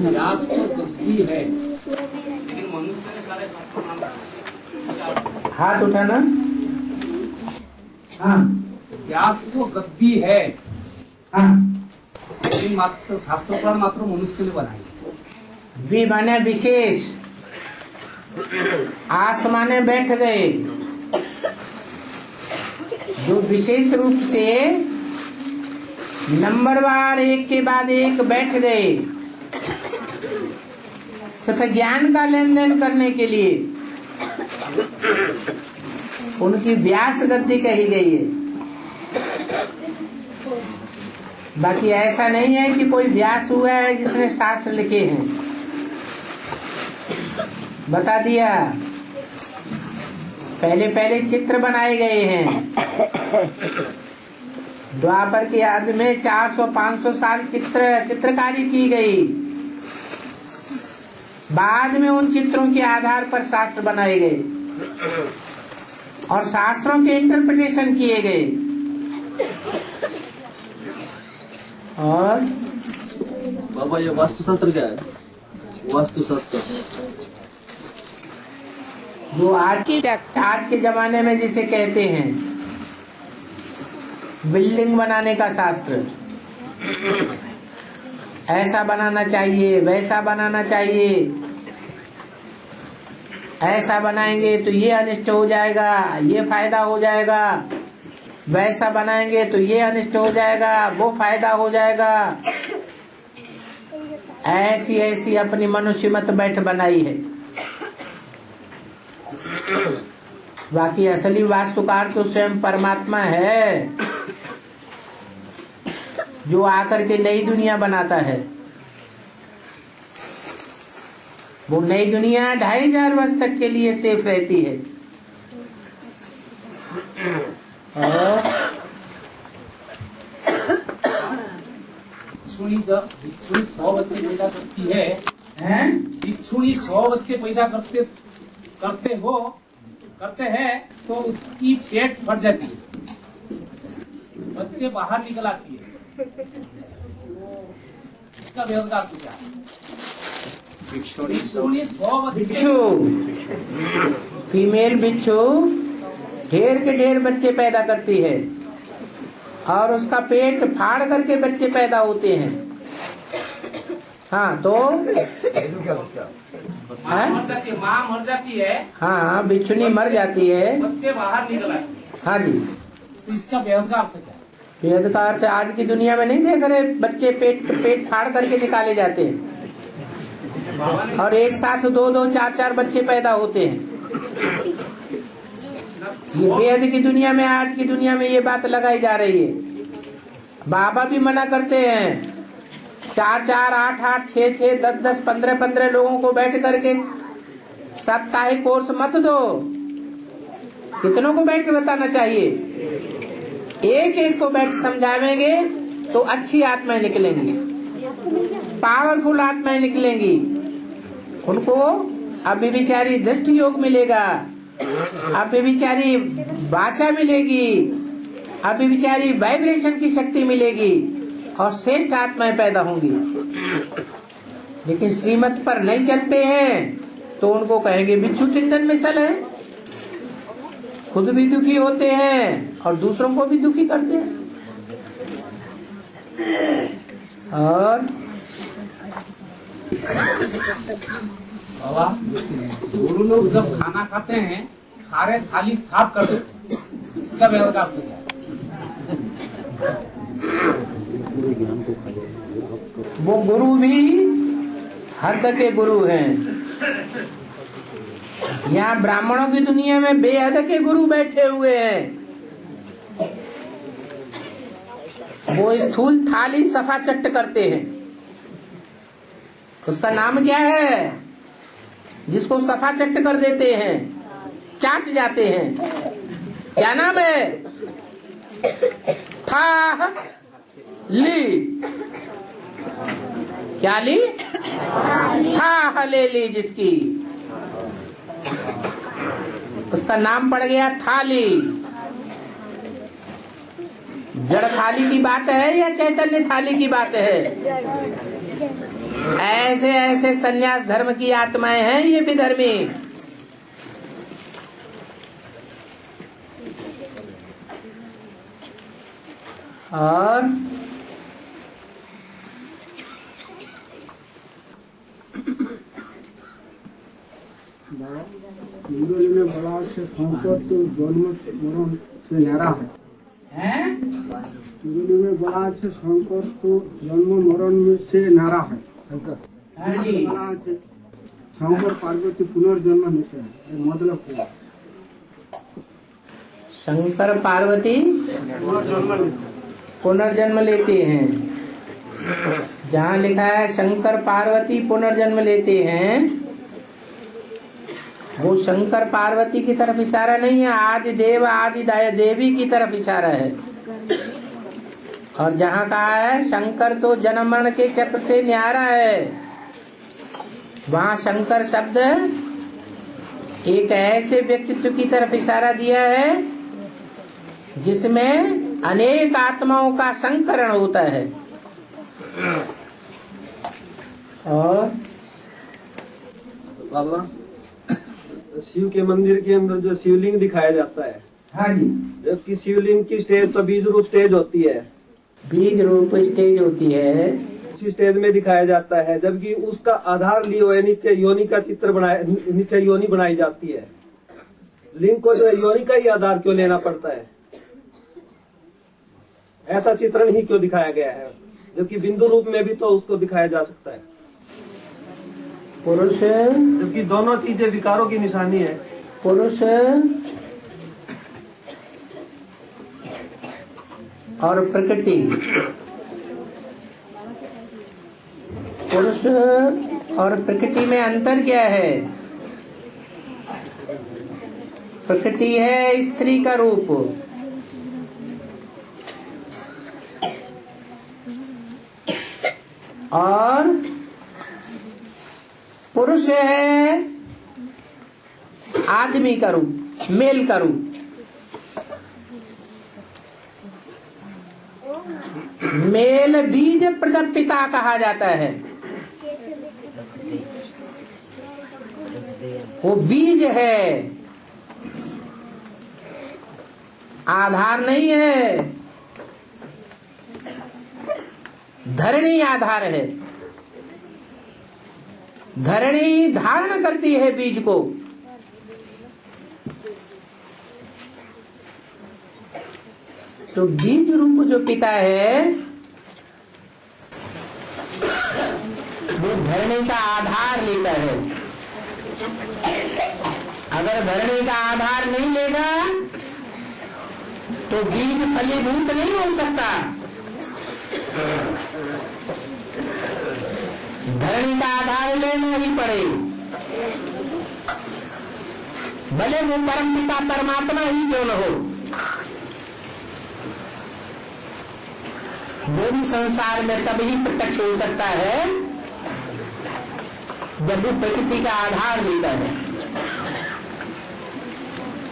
व्यास तो गद्दी है, लेकिन मनुष्य ने सारे शास्त्रों नाम रखा। हाथ उठाना। हाँ, व्यास तो गद्दी है, हाँ, लेकिन मात्र शास्त्रों पर मात्र मनुष्य ने बनाई। वी माने विशेष, आसमाने बैठ गए, जो विशेष रूप से नंबरवार एक के बाद एक बैठ गए, सिर्फ ज्ञान का लेन देन करने के लिए, उनकी व्यास गद्दी कही गई है। बाकी ऐसा नहीं है कि कोई व्यास हुआ है जिसने शास्त्र लिखे हैं। बता दिया, पहले पहले चित्र बनाए गए हैं। द्वापर की आदि में 400-500 साल चित्रकारी की गई। बाद में उन चित्रों के आधार पर शास्त्र बनाए गए और शास्त्रों के इंटरप्रिटेशन किए गए। और बाबा ये वास्तुशास्त्र क्या है? वास्तुशास्त्र वो आज के जमाने में जिसे कहते हैं बिल्डिंग बनाने का शास्त्र, ऐसा बनाना चाहिए, वैसा बनाना चाहिए, ऐसा बनाएंगे तो ये अनिष्ट हो जाएगा, ये फायदा हो जाएगा, वैसा बनाएंगे तो ये अनिष्ट हो जाएगा, वो फायदा हो जाएगा। ऐसी ऐसी अपनी मनुष्यमत बैठ बनाई है। बाकी असली वास्तुकार तो स्वयं परमात्मा है, जो आकर के नई दुनिया बनाता है। वो नई दुनिया 2500 वर्ष तक के लिए सेफ रहती है। और बिच्छुनी 100 बच्चे पैदा करती है, बिच्छुनी 100 बच्चे पैदा करते हैं तो उसकी पेट फट जाती है, बच्चे बाहर निकल आती है। इसका व्यवहार क्या है? बिच्छू, फीमेल बिच्छू ढेर के ढेर बच्चे पैदा करती है और उसका पेट फाड़ करके बच्चे पैदा होते हैं। हाँ, तो माँ मर जाती है। हाँ, बिच्छुनी मर जाती है, बच्चे बाहर निकल आते हैं। हाँ जी, तो इसका वेद का अर्थ क्या है? वेद का अर्थ आज की दुनिया में नहीं देख रहे, बच्चे पेट फाड़ करके निकाले जाते हैं और एक साथ 2-2, 4-4 बच्चे पैदा होते हैं। ये वेद की दुनिया में, आज की दुनिया में ये बात लगाई जा रही है। बाबा भी मना करते हैं, 4-4, 8-8, 6-6, 10-10, 15-15 लोगों को बैठ करके साप्ताहिक कोर्स मत दो। कितनों को बैठ बताना चाहिए? एक एक को बैठ समझावेंगे तो अच्छी आत्माएं निकलेंगी, पावरफुल आत्माएं निकलेंगी। उनको अव्यभिचारी दृष्टि योग मिलेगा, अव्यभिचारी वाचा मिलेगी, अव्यभिचारी वाइब्रेशन की शक्ति मिलेगी और श्रेष्ठ आत्माएं पैदा होंगी। लेकिन श्रीमत पर नहीं चलते हैं तो उनको कहेंगे बिच्छू टिंडन मिसल है। खुद भी दुखी होते हैं और दूसरों को भी दुखी करते हैं। और गुरु लोग जब खाना खाते हैं सारे थाली साफ कर देते, इसका व्यवहार क्या है? वो गुरु भी हद के गुरु हैं। यहाँ ब्राह्मणों की दुनिया में बेहद के गुरु बैठे हुए हैं। वो स्थूल थाली सफा चट्ट करते हैं। उसका नाम क्या है? जिसको सफा चट्ट कर देते हैं, चाट जाते हैं, क्या नाम है? था ली, क्या ली? था ले ली जिसकी, उसका नाम पड़ गया थाली। जड़ थाली की बात है या चैतन्य थाली की बात है? ऐसे ऐसे सन्यास धर्म की आत्माएं हैं ये विधर्मी। और हिंदू में बड़ा से संकट तो जन्म मरण से न्यारा है। हिंदू में बड़ा से संकट तो जन्म मरण में से न्यारा है। शंकर पार्वती पुनर्जन्म लेते हैं, मतलब क्या? शंकर पार्वती पुनर्जन्म लेते हैं। जहाँ लिखा है शंकर पार्वती पुनर्जन्म लेते हैं, वो शंकर पार्वती की तरफ इशारा नहीं है, आदि देव आदि देवी की तरफ इशारा है। और जहाँ कहा है शंकर तो जन्म मरण के चक्र से न्यारा है, वहाँ शंकर शब्द एक ऐसे व्यक्तित्व की तरफ इशारा दिया है जिसमें अनेक आत्माओं का संकरण होता है। और बाबा, शिव के मंदिर के अंदर जो शिवलिंग दिखाया जाता है, हाँ जी, जबकि शिवलिंग की स्टेज तो बीज रूप स्टेज होती है, बीज रूप स्टेज होती है, उसी स्टेज में दिखाया जाता है, जबकि उसका आधार लियो है नीचे योनि का चित्र बनाया, नीचे योनि बनाई जाती है। लिंग को जो है योनि का ही आधार क्यों लेना पड़ता है? ऐसा चित्रण ही क्यों दिखाया गया है, जबकि बिंदु रूप में भी तो उसको दिखाया जा सकता है, पुरुष, जबकि दोनों चीजें विकारों की निशानी है। पुरुष और प्रकृति, पुरुष और प्रकृति में अंतर क्या है? प्रकृति है स्त्री का रूप, और पुरुष है आदमी का रूप, मेल का रूप। मेल बीज प्रदप पिता कहा जाता है। वो बीज है, आधार नहीं है। धरणी आधार है, धरणी धारण करती है बीज को। तो बीज रूप जो पिता है वो धरणी का आधार लेता है। अगर धरणी का आधार नहीं लेगा तो बीज फलीभूत नहीं हो सकता। धरणी का आधार लेना ही पड़े, भले वो परम पिता परमात्मा ही क्यों न हो। वो भी संसार में तभी प्रत्यक्ष हो सकता है जब वो प्रकृति का आधार लेता है।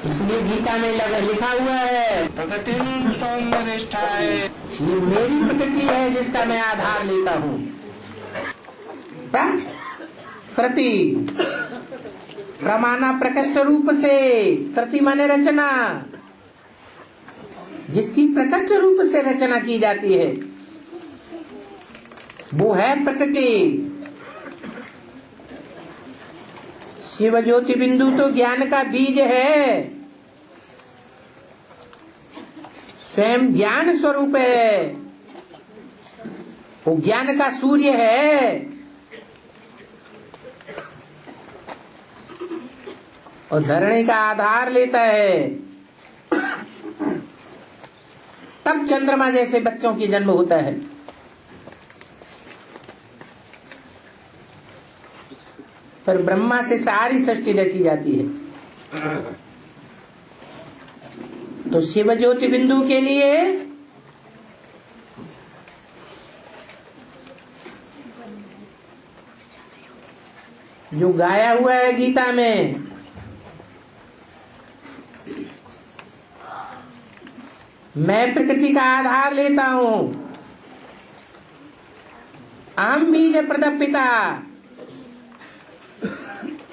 इसलिए गीता में लिखा हुआ है, प्रकृति सौम्यनिष्ठा है, ये मेरी प्रकृति है जिसका मैं आधार लेता हूँ। कृति प्रमाणा प्रकृष्ट रूप से, कृति माने रचना, जिसकी प्रकृष्ट रूप से रचना की जाती है वो है प्रकृति। शिव ज्योति बिंदु तो ज्ञान का बीज है, स्वयं ज्ञान स्वरूप है, वो ज्ञान का सूर्य है। और धरणी का आधार लेता है, तब चंद्रमा जैसे बच्चों की जन्म होता है। पर ब्रह्मा से सारी सृष्टि रची जाती है। तो शिव ज्योति बिंदु के लिए जो गाया हुआ है गीता में, मैं प्रकृति का आधार लेता हूं। अहम बीज प्रदप पिता,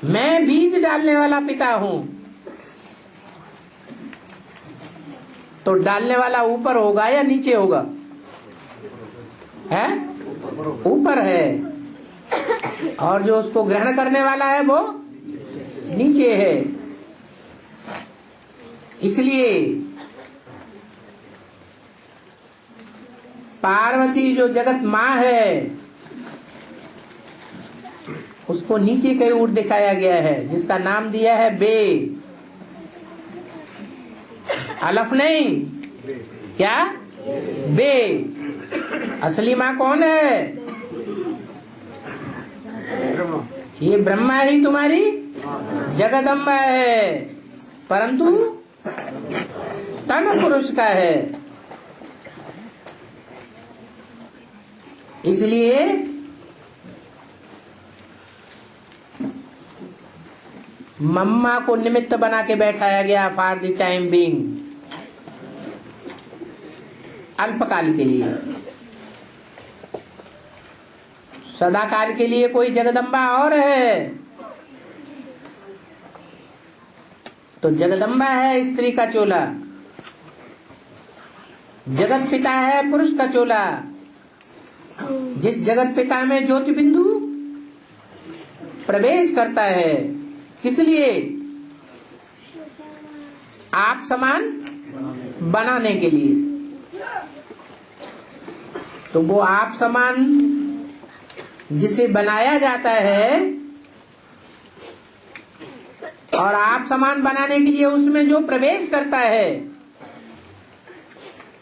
मैं बीज डालने वाला पिता हूं। तो डालने वाला ऊपर होगा या नीचे होगा? है ऊपर है, और जो उसको ग्रहण करने वाला है वो नीचे है। इसलिए पार्वती जो जगत माँ है उसको नीचे कई ओर दिखाया गया है, जिसका नाम दिया है बे। अलफ नहीं, क्या? बे। असली माँ कौन है? ये ब्रह्मा ही तुम्हारी जगदम्बा है, परंतु तन पुरुष का है। इसलिए मम्मा को निमित्त बना के बैठाया गया फॉर द टाइम बीइंग, अल्पकाल के लिए। सदाकाल के लिए कोई जगदम्बा और है। तो जगदम्बा है स्त्री का चोला, जगत पिता है पुरुष का चोला। जिस जगत पिता में ज्योति बिंदु प्रवेश करता है, किस लिए? आप समान बनाने के लिए। तो वो आप समान जिसे बनाया जाता है और आप समान बनाने के लिए उसमें जो प्रवेश करता है,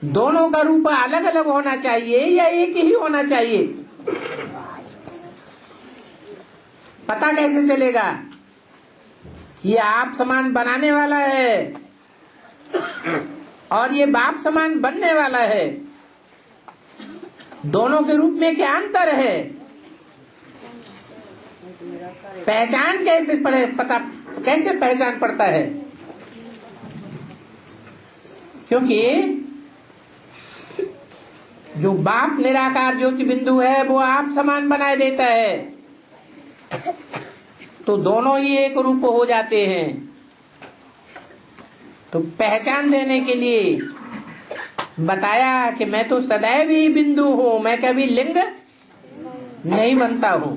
दोनों का रूप अलग अलग होना चाहिए या एक ही होना चाहिए? पता कैसे चलेगा ये आप समान बनाने वाला है और ये बाप समान बनने वाला है? दोनों के रूप में क्या अंतर है? पहचान कैसे पड़े? पता कैसे पहचान पड़ता है? क्योंकि जो बाप निराकार ज्योति बिंदु है वो आप समान बनाए देता है, तो दोनों ही एक रूप हो जाते हैं। तो पहचान देने के लिए बताया कि मैं तो सदैव ही बिंदु हूं, मैं कभी लिंग नहीं बनता हूं।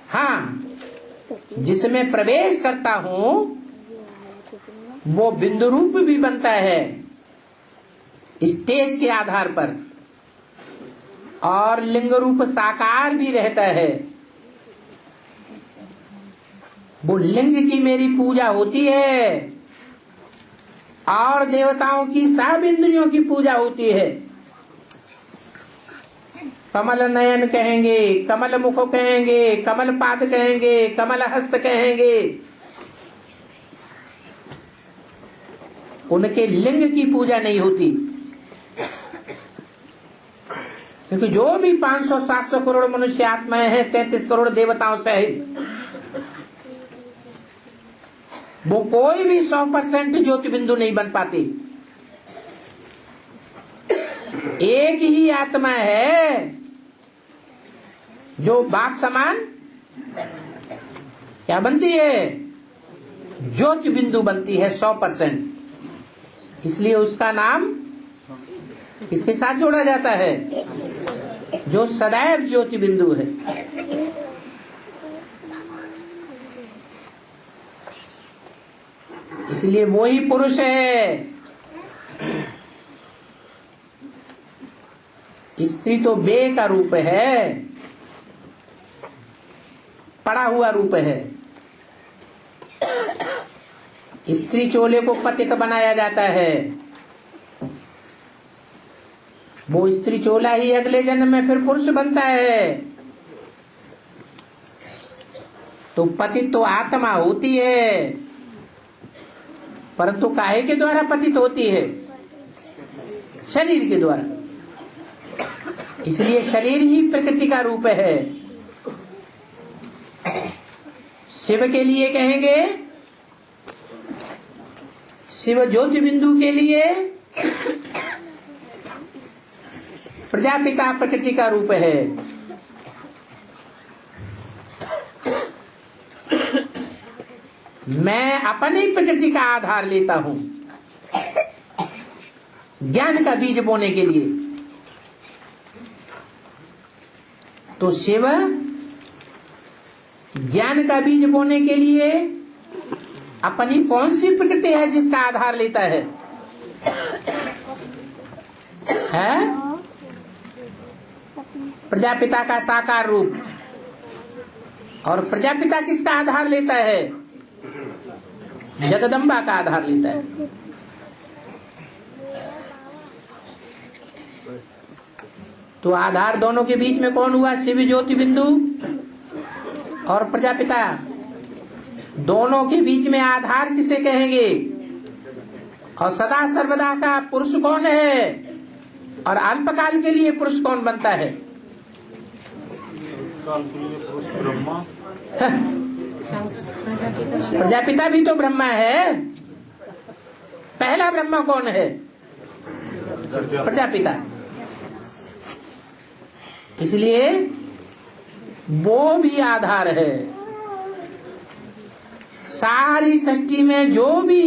हाँ, जिसमें प्रवेश करता हूं वो बिंदु रूप भी बनता है स्टेज के आधार पर, और लिंग रूप साकार भी रहता है। वो लिंग की मेरी पूजा होती है और देवताओं की सब इंद्रियों की पूजा होती है। कमल नयन कहेंगे, कमल मुख कहेंगे, कमल पाद कहेंगे, कमल हस्त कहेंगे। उनके लिंग की पूजा नहीं होती, क्योंकि जो भी 500-700 करोड़ मनुष्य आत्माएं हैं, 33 करोड़ देवताओं सहित, वो कोई भी 100% ज्योति बिंदु नहीं बन पाती। एक ही आत्मा है जो बाप समान क्या बनती है? ज्योति बिंदु बनती है 100%। इसलिए उसका नाम किसके साथ जोड़ा जाता है? जो सदैव ज्योति बिंदु है। इसलिए वो ही पुरुष है। स्त्री तो बे का रूप है, पड़ा हुआ रूप है। स्त्री चोले को पतित बनाया जाता है। वो स्त्री चोला ही अगले जन्म में फिर पुरुष बनता है। तो पतित तो आत्मा होती है, परंतु काहे के द्वारा पतित होती है? शरीर के द्वारा। इसलिए शरीर ही प्रकृति का रूप है। शिव के लिए कहेंगे शिव ज्योति बिंदु के लिए प्रजापिता प्रकृति का रूप है। मैं अपनी प्रकृति का आधार लेता हूं ज्ञान का बीज बोने के लिए। तो शिव ज्ञान का बीज बोने के लिए अपनी कौन सी प्रकृति है जिसका आधार लेता है? प्रजापिता का साकार रूप। और प्रजापिता किसका आधार लेता है? जगदम्बा का आधार लेता है। तो आधार दोनों के बीच में कौन हुआ? शिव ज्योति बिंदु और प्रजापिता। दोनों के बीच में आधार किसे कहेंगे? और सदा सर्वदा का पुरुष कौन है? और अल्पकाल के लिए पुरुष कौन बनता है? प्रजापिता भी तो ब्रह्मा है। पहला ब्रह्मा कौन है? प्रजापिता। इसलिए वो भी आधार है। सारी सृष्टि में जो भी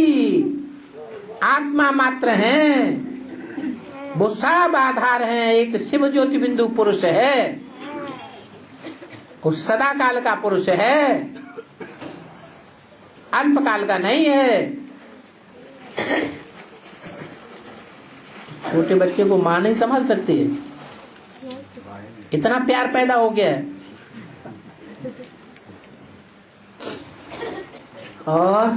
आत्मा मात्र हैं वो सब आधार हैं। एक शिव ज्योति बिंदु पुरुष है, वो सदा काल का पुरुष है, अल्पकाल का नहीं है। छोटे बच्चे को मां नहीं संभाल सकती है, इतना प्यार पैदा हो गया है। और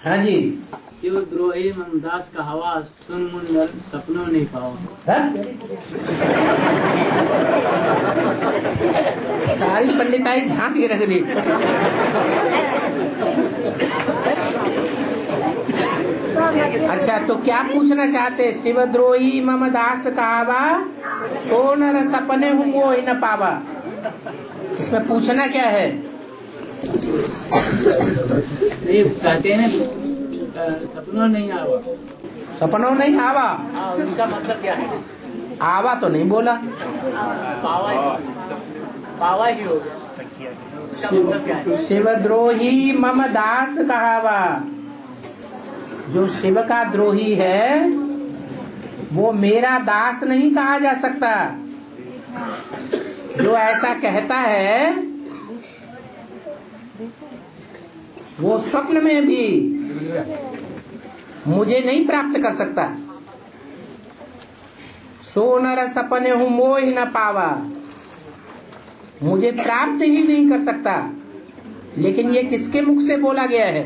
हाँ जी, शिवद्रोही ममदास का हवा सुन मुंडल सपनों नहीं पाओ। सारी पंडिताई छांट के रख दी। अच्छा, तो क्या पूछना चाहते? शिवद्रोही मम दास कहावा सो नर सपने हूँ वो ही न पावा। इसमें पूछना क्या है? नहीं कहते हैं सपनों नहीं आवा। सपनों नहीं आवा, उनका मतलब क्या है? आवा तो नहीं बोला, पावा ही हो गया। उसका मतलब क्या है? शिवद्रोही मम दास कहावा। जो शिव का द्रोही है वो मेरा दास नहीं कहा जा सकता। जो ऐसा कहता है वो स्वप्न में भी मुझे नहीं प्राप्त कर सकता। सो नर सपने हूँ मोह न पावा, मुझे प्राप्त ही नहीं कर सकता। लेकिन ये किसके मुख से बोला गया है?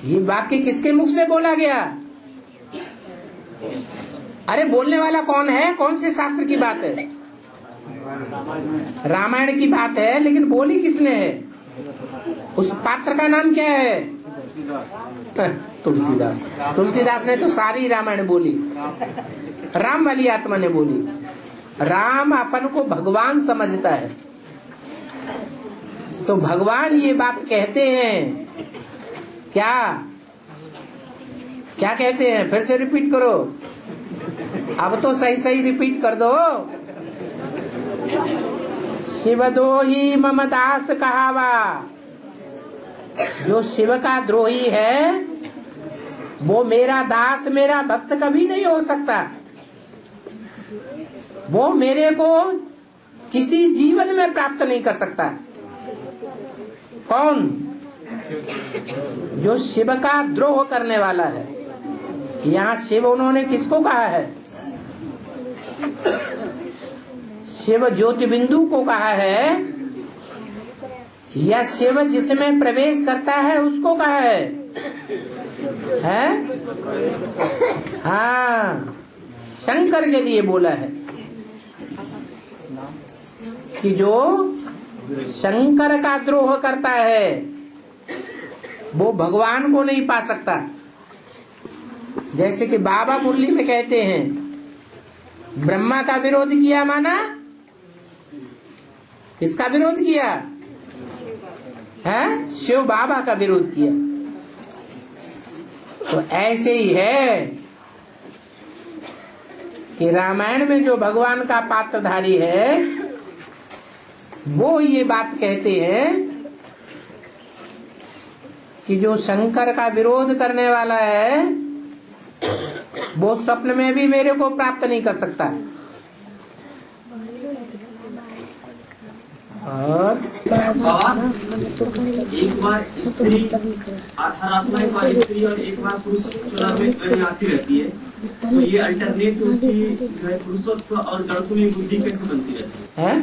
ये वाक्य किसके मुख से बोला गया? अरे बोलने वाला कौन है? कौन से शास्त्र की बात है? रामायण की बात है, लेकिन बोली किसने है? उस पात्र का नाम क्या है? तुलसीदास। तुलसीदास ने तो सारी रामायण बोली, राम वाली आत्मा ने बोली। राम अपन को भगवान समझता है, तो भगवान ये बात कहते हैं। क्या क्या कहते हैं? फिर से रिपीट करो, अब तो सही सही रिपीट कर दो। शिवद्रोही मम दास कहावा। जो शिव का द्रोही है वो मेरा दास, मेरा भक्त कभी नहीं हो सकता। वो मेरे को किसी जीवन में प्राप्त नहीं कर सकता। कौन? जो शिव का द्रोह करने वाला है। यहाँ शिव उन्होंने किसको कहा है? शिव ज्योति बिंदु को कहा है, या शिव जिसमें प्रवेश करता है उसको कहा है? हाँ, शंकर के लिए बोला है कि जो शंकर का द्रोह करता है वो भगवान को नहीं पा सकता। जैसे कि बाबा मुरली में कहते हैं, ब्रह्मा का विरोध किया माना किसका विरोध किया है? शिव बाबा का विरोध किया। तो ऐसे ही है कि रामायण में जो भगवान का पात्रधारी है वो ये बात कहते हैं कि जो शंकर का विरोध करने वाला है वो स्वप्न में भी मेरे को प्राप्त नहीं कर सकता। और एक बार स्त्री हर आत्मा एक बार स्त्री और एक बार पुरुष चुनाव में आती रहती है, तो ये अल्टरनेट उसकी जो है पुरुषत्व और जड़त्व में बुद्धि कैसे बनती रहती है?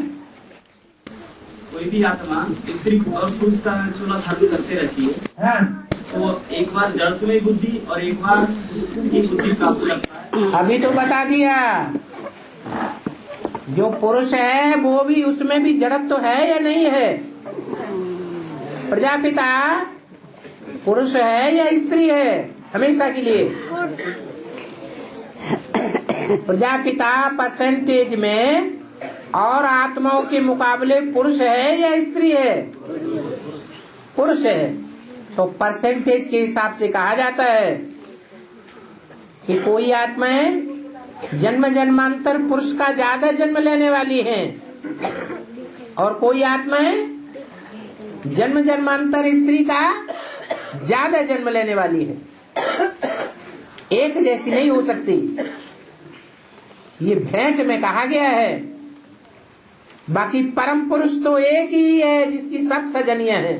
कोई भी आत्मा स्त्री और पुरुष का चुनाव धारण करते रहती है, तो एक बार जड़त्व में बुद्धि और एक बार की बुद्धि प्राप्त करता है। अभी तो बता दिया, जो पुरुष है वो भी उसमें भी जड़त्व तो है या नहीं है? प्रजापिता पुरुष है या स्त्री है? हमेशा के लिए प्रजापिता परसेंटेज में और आत्माओं के मुकाबले पुरुष है या स्त्री है? पुरुष है। तो परसेंटेज के हिसाब से कहा जाता है कि कोई आत्माएं जन्म जन्मांतर पुरुष का ज्यादा जन्म लेने वाली हैं और कोई आत्माएं जन्म जन्मांतर स्त्री का ज्यादा जन्म लेने वाली है। एक जैसी नहीं हो सकती। ये भेंट में कहा गया है। बाकी परम पुरुष तो एक ही है जिसकी सब सजनियां हैं।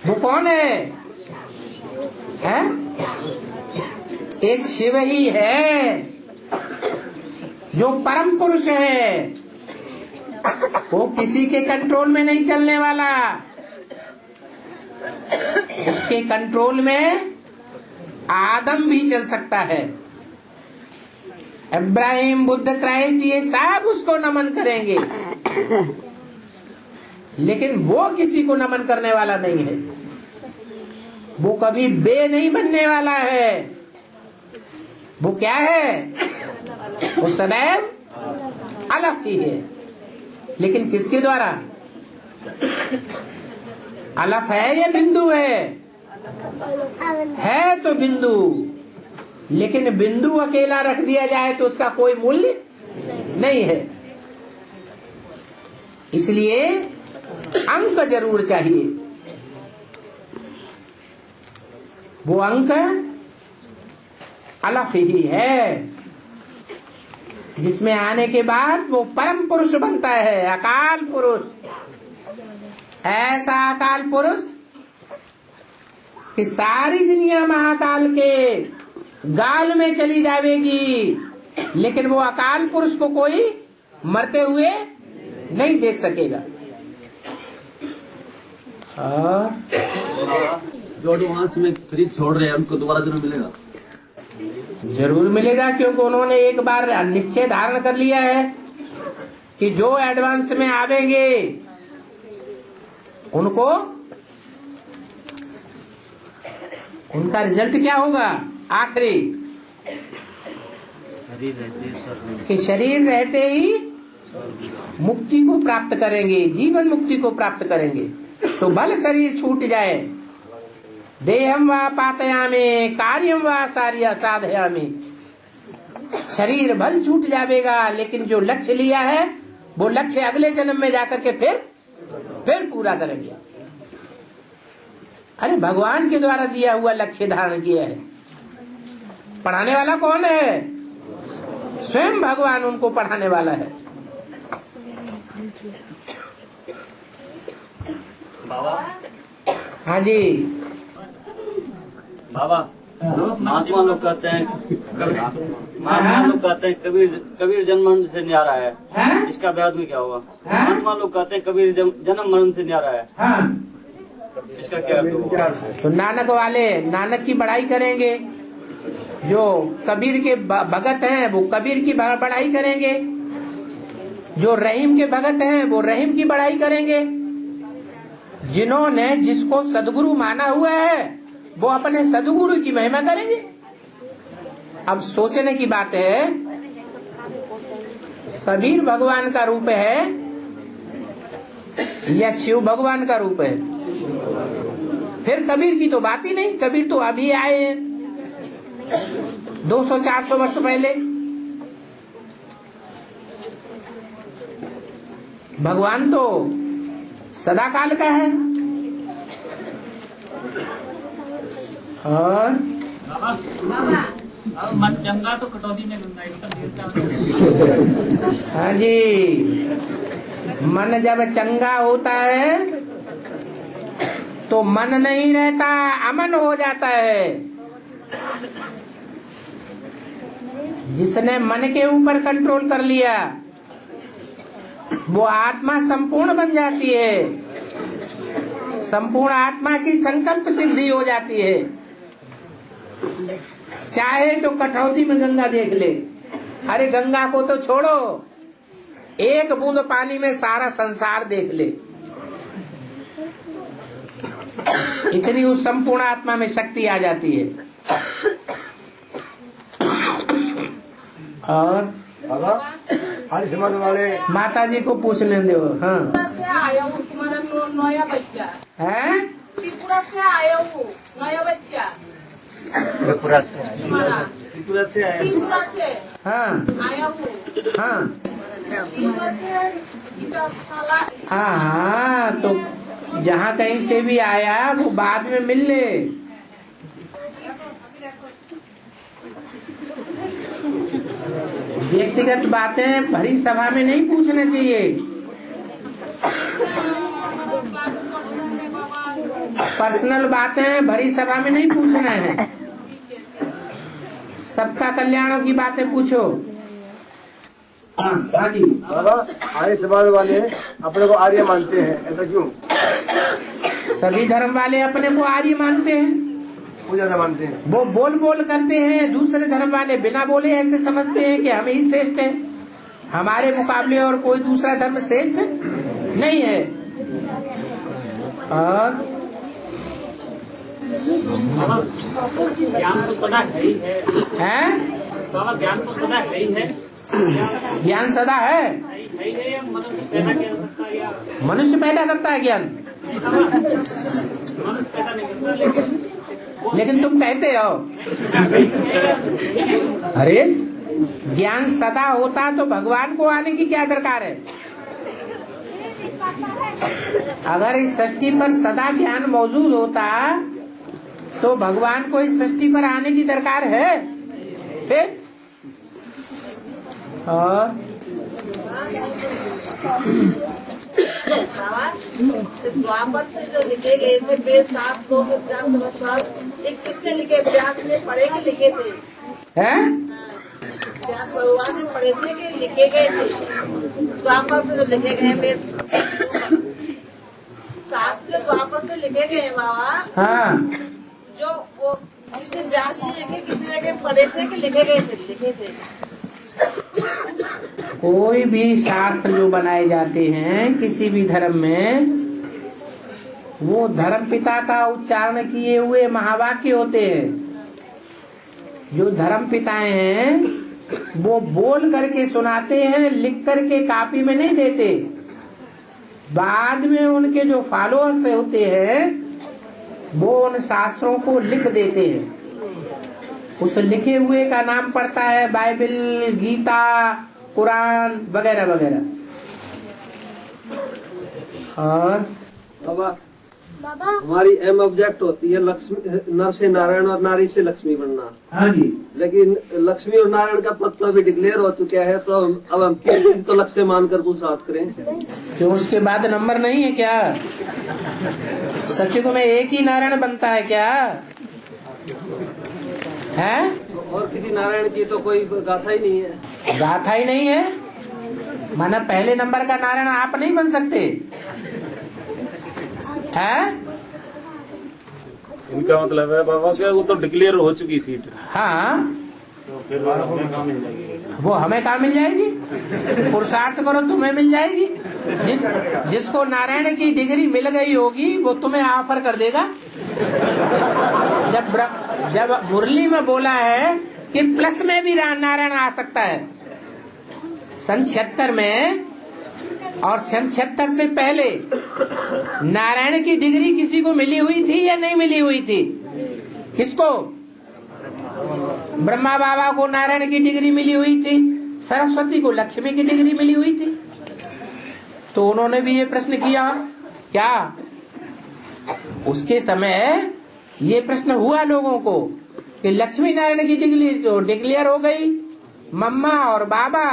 वो कौन है? एक शिव ही है जो परम पुरुष है। वो किसी के कंट्रोल में नहीं चलने वाला। उसके कंट्रोल में आदम भी चल सकता है। इब्राहिम, बुद्ध, क्राइस्ट ये सब उसको नमन करेंगे, लेकिन वो किसी को नमन करने वाला नहीं है। वो कभी बे नहीं बनने वाला है। वो क्या है? वो सदैव अलग ही है। लेकिन किसके द्वारा? अलफ है या बिंदु है? है तो बिंदु, लेकिन बिंदु अकेला रख दिया जाए तो उसका कोई मूल्य नहीं है। इसलिए अंक जरूर चाहिए। वो अंक अलफ ही है, जिसमें आने के बाद वो परम पुरुष बनता है, अकाल पुरुष। ऐसा अकाल पुरुष कि सारी दुनिया महाकाल के गाल में चली जाएगी, लेकिन वो अकाल पुरुष को कोई मरते हुए नहीं देख सकेगा। जो एडवांस में शरीर छोड़ रहे हैं उनको दोबारा जन्म मिलेगा? जरूर मिलेगा, क्योंकि उन्होंने एक बार निश्चय धारण कर लिया है कि जो एडवांस में आवेंगे उनको उनका रिजल्ट क्या होगा आखिरी? कि शरीर रहते ही मुक्ति को प्राप्त करेंगे, जीवन मुक्ति को प्राप्त करेंगे। तो भले शरीर छूट जाए, देहम वा पातयामे कार्यम वा साधयामे, शरीर भल छूट जाएगा, लेकिन जो लक्ष्य लिया है वो लक्ष्य अगले जन्म में जाकर के फिर पूरा करेंगे। अरे भगवान के द्वारा दिया हुआ लक्ष्य धारण किया है। पढ़ाने वाला कौन है? स्वयं भगवान उनको पढ़ाने वाला है। बाबा, हाँ जी बाबा, महात्मा लोग कहते हैं कबीर जन्म मरण से न्यारा है। इसका बाद में क्या होगा? महात्मा लोग कहते हैं कबीर जन्म मरण से न्यारा है। इसका क्या अर्थ होगा? तो नानक वाले नानक की बड़ाई करेंगे, जो कबीर के भगत हैं वो कबीर की बड़ाई करेंगे, जो रहीम के भगत हैं वो रहीम की बड़ाई करेंगे। जिन्होंने जिसको सदगुरु माना हुआ है वो अपने सदगुरु की महिमा करेंगे। अब सोचने की बात है, कबीर भगवान का रूप है यह शिव भगवान का रूप है। फिर कबीर की तो बात ही नहीं, कबीर तो अभी आए हैं 200-400 वर्ष पहले। भगवान तो सदा काल का है। और मन चंगा तो कटौती में गंगा, इसका हाँ जी, मन जब चंगा होता है तो मन नहीं रहता, अमन हो जाता है। जिसने मन के ऊपर कंट्रोल कर लिया वो आत्मा संपूर्ण बन जाती है, संपूर्ण आत्मा की संकल्प सिद्धि हो जाती है। चाहे तो कठौती में गंगा देख ले, अरे गंगा को तो छोड़ो, एक बूंद पानी में सारा संसार देख ले। इतनी उस संपूर्ण आत्मा में शक्ति आ जाती है। और बाबा हर समाज वाले माता जी को पूछने दो। हाँ आया हूँ, तुम्हारा नया बच्चा है, त्रिपुरा से आया हूँ, नया बच्चा त्रिपुरा से तुम्हारा त्रिपुरा से आए। त्रिपुरा से हाँ आया हूँ, हाँ त्रिपुरा से हाँ, तो जहाँ कहीं से भी आया वो बाद में मिल ले। व्यक्तिगत बातें भरी सभा में नहीं पूछना चाहिए। पर्सनल बातें भरी सभा में नहीं पूछना है। सबका कल्याण की बातें पूछो। हाँ जी बाबा आर्य समाज वाले अपने को आर्य मानते हैं, ऐसा क्यों? सभी धर्म वाले अपने को आर्य मानते हैं, वो ज्यादा मानते हैं। वो बोल बोल करते हैं। दूसरे धर्म वाले बिना बोले ऐसे समझते हैं कि हम ही श्रेष्ठ हैं, हमारे मुकाबले और कोई दूसरा धर्म श्रेष्ठ नहीं है। और ज्ञान तो सदा है ही है, बाबा ज्ञान तो सदा है ही है। ज्ञान सदा है, या मनुष्य पैदा किया सकता है, या मनुष्य पैदा करता है ज्ञान, मनुष्य पैदा नहीं करता। लेकिन तुम कहते हो अरे ज्ञान सदा होता तो भगवान को आने की क्या दरकार है? अगर इस सृष्टि पर सदा ज्ञान मौजूद होता तो भगवान को इस सृष्टि पर आने की दरकार है? फिर और द्वापर से जो लिखे गए थे वेद 7 एक किसने लिखे? व्यास ने पढ़े के लिखे थे? हैं? व्यास भगवान ने पढ़े थे कि लिखे गए थे? द्वापर से जो लिखे गए वेद शास्त्र द्वापर से लिखे गए बाबा। हाँ, जो वो किसी व्यास ने लिखे, किसी ने पढ़े थे कि लिखे गए थे? लिखे थे। कोई भी शास्त्र जो बनाए जाते हैं किसी भी धर्म में, वो धर्म पिता का उच्चारण किए हुए महावाक्य होते हैं। जो धर्म पिताएं हैं वो बोल करके सुनाते हैं, लिख करके कापी में नहीं देते। बाद में उनके जो फॉलोअर्स होते हैं वो उन शास्त्रों को लिख देते हैं। उस लिखे हुए का नाम पड़ता है बाइबल, गीता, कुरान वगैरह वगैरह। और बाबा हमारी एम ऑब्जेक्ट होती है लक्ष्मी, नर से नारायण और नारी से लक्ष्मी बनना। हाँ जी, लेकिन लक्ष्मी और नारायण का पद तो अभी डिक्लेयर हो चुका है, तो अब हम किस चीज को लक्ष्य मानकर पुरुषार्थ करें? क्यों उसके बाद नंबर नहीं है क्या? सत्युग में एक ही नारायण बनता है क्या है? और किसी नारायण की तो कोई गाथा ही नहीं है। गाथा ही नहीं है, माना पहले नंबर का नारायण आप नहीं बन सकते है? इनका मतलब है बाबा क्या वो तो डिक्लेयर हो चुकी सीट। हाँ, तो फिर हमें कहाँ मिल जाएगी? वो हमें कहाँ मिल जाएगी? पुरुषार्थ करो तुम्हें मिल जाएगी। जिसको नारायण की डिग्री मिल गई होगी वो तुम्हें ऑफर कर देगा। जब मुरली में बोला है कि प्लस में भी नारायण आ सकता है, सन 76 में और 76 से पहले नारायण की डिग्री किसी को मिली हुई थी या नहीं मिली हुई थी? किसको? ब्रह्मा बाबा को नारायण की डिग्री मिली हुई थी, सरस्वती को लक्ष्मी की डिग्री मिली हुई थी। तो उन्होंने भी ये प्रश्न किया क्या? उसके समय ये प्रश्न हुआ लोगों को कि लक्ष्मी नारायण की डिग्री जो डिक्लेयर हो गई, मम्मा और बाबा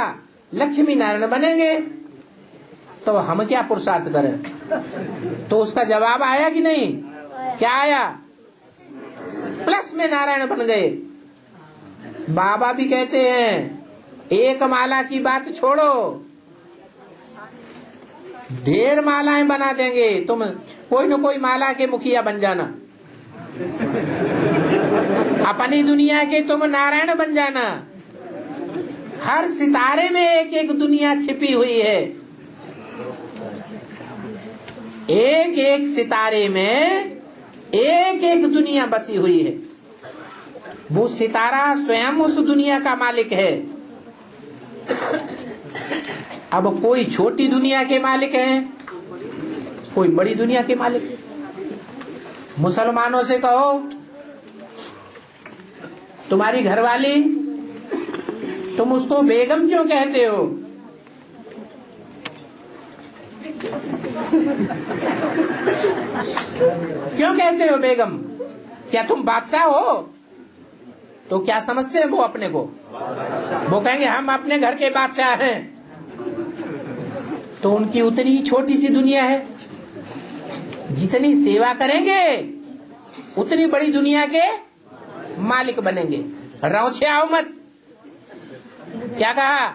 लक्ष्मी नारायण बनेंगे, तो हम क्या पुरुषार्थ करें? तो उसका जवाब आया कि नहीं? क्या आया? प्लस में नारायण बन गए। बाबा भी कहते हैं एक माला की बात छोड़ो, ढेर मालाएं बना देंगे, तुम कोई न कोई माला के मुखिया बन जाना, अपनी दुनिया के तुम नारायण बन जाना। हर सितारे में एक एक दुनिया छिपी हुई है, एक एक सितारे में एक एक दुनिया बसी हुई है। वो सितारा स्वयं उस दुनिया का मालिक है। अब कोई छोटी दुनिया के मालिक है, कोई बड़ी दुनिया के मालिक है। मुसलमानों से कहो तुम्हारी घरवाली, तुम उसको बेगम क्यों कहते हो? क्यों कहते हो बेगम? क्या तुम बादशाह हो? तो क्या समझते हैं वो अपने को? वो कहेंगे हम अपने घर के बादशाह हैं। तो उनकी उतनी ही छोटी सी दुनिया है, जितनी सेवा करेंगे उतनी बड़ी दुनिया के मालिक बनेंगे। रौछे आओ मत। क्या कहा?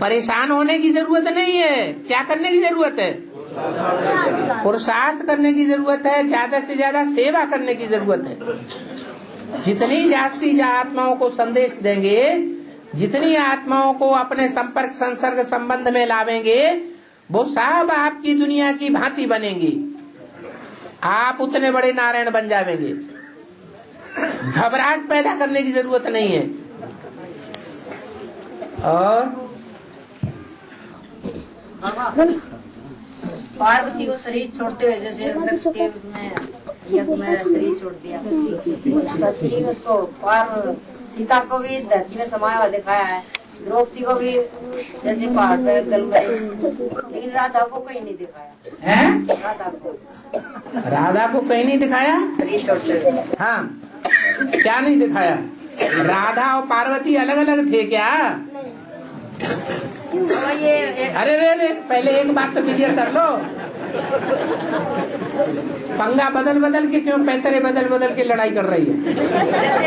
परेशान होने की जरूरत नहीं है। क्या करने की जरूरत है? पुरुषार्थ करने की जरूरत है, ज्यादा से ज्यादा सेवा करने की जरूरत है। जितनी जास्ती आत्माओं को संदेश देंगे, जितनी आत्माओं को अपने संपर्क संसर्ग संबंध में लावेंगे, वो सब आपकी दुनिया की भांति बनेंगी। आप उतने बड़े नारायण बन जाएंगे। घबराहट पैदा करने की जरूरत नहीं है। और पार्वती को शरीर छोड़ते हुए, जैसे के उसमें यज्ञ में शरीर छोड़ दिया, सती उसको सीता को भी धरती में समाया हुआ दिखाया है, द्रौपदी को भी जैसे पहाड़ पे गल गए, लेकिन राधा को कहीं नहीं दिखाया है? राधा को कहीं नहीं दिखाया? शरीर छोड़ते हुए। हाँ, क्या नहीं दिखाया? राधा और पार्वती अलग अलग थे क्या? अरे रे पहले एक बात तो क्लियर कर लो। पंगा बदल बदल के क्यों, पैतरे बदल बदल के लड़ाई कर रही है?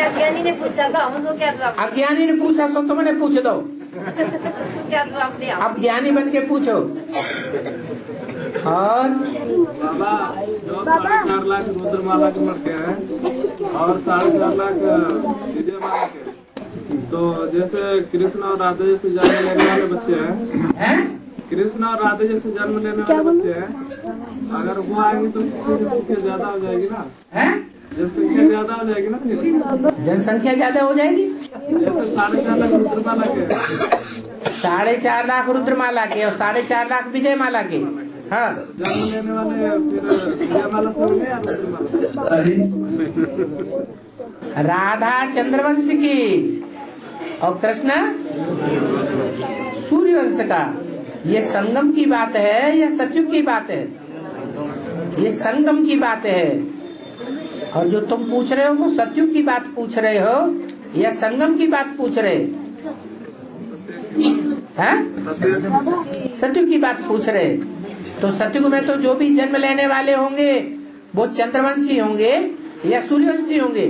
अज्ञानी ने पूछा था, हमको क्या जवाब? अज्ञानी ने पूछा सो तुमने पूछ दो। क्या जवाब दिया? अब ज्ञानी बन के पूछो। और बाबा जो 4.5 लाख रुद्रमाला के मर गए हैं और 4.5 लाख विजय माला के, तो जैसे कृष्ण और राधा जैसे जन्म लेने वाले बच्चे हैं, कृष्ण और राधा जैसे जन्म लेने वाले बच्चे हैं, अगर वो आएंगे तो जनसंख्या ज्यादा हो जाएगी ना? जनसंख्या ज्यादा हो जाएगी ना? जनसंख्या ज्यादा हो जाएगी। जैसे 4.5 लाख रुद्रमाला के, 4.5 लाख रुद्रमाला के और 4.5 लाख विजय माला के। हाँ, जन्म लेने वाले फिर विजय माला से होंगे या रुद्रमाला? राधा चंद्रवंश की और कृष्ण सूर्यवंश का। ये संगम की बात है या सतयुग की बात है? ये संगम की बात है। और जो तुम पूछ रहे हो वो सतयुग की बात पूछ रहे हो या संगम की बात पूछ रहे हैं? सतयुग की बात पूछ रहे। तो सतयुग में तो जो भी जन्म लेने वाले होंगे वो चंद्रवंशी होंगे या सूर्यवंशी होंगे?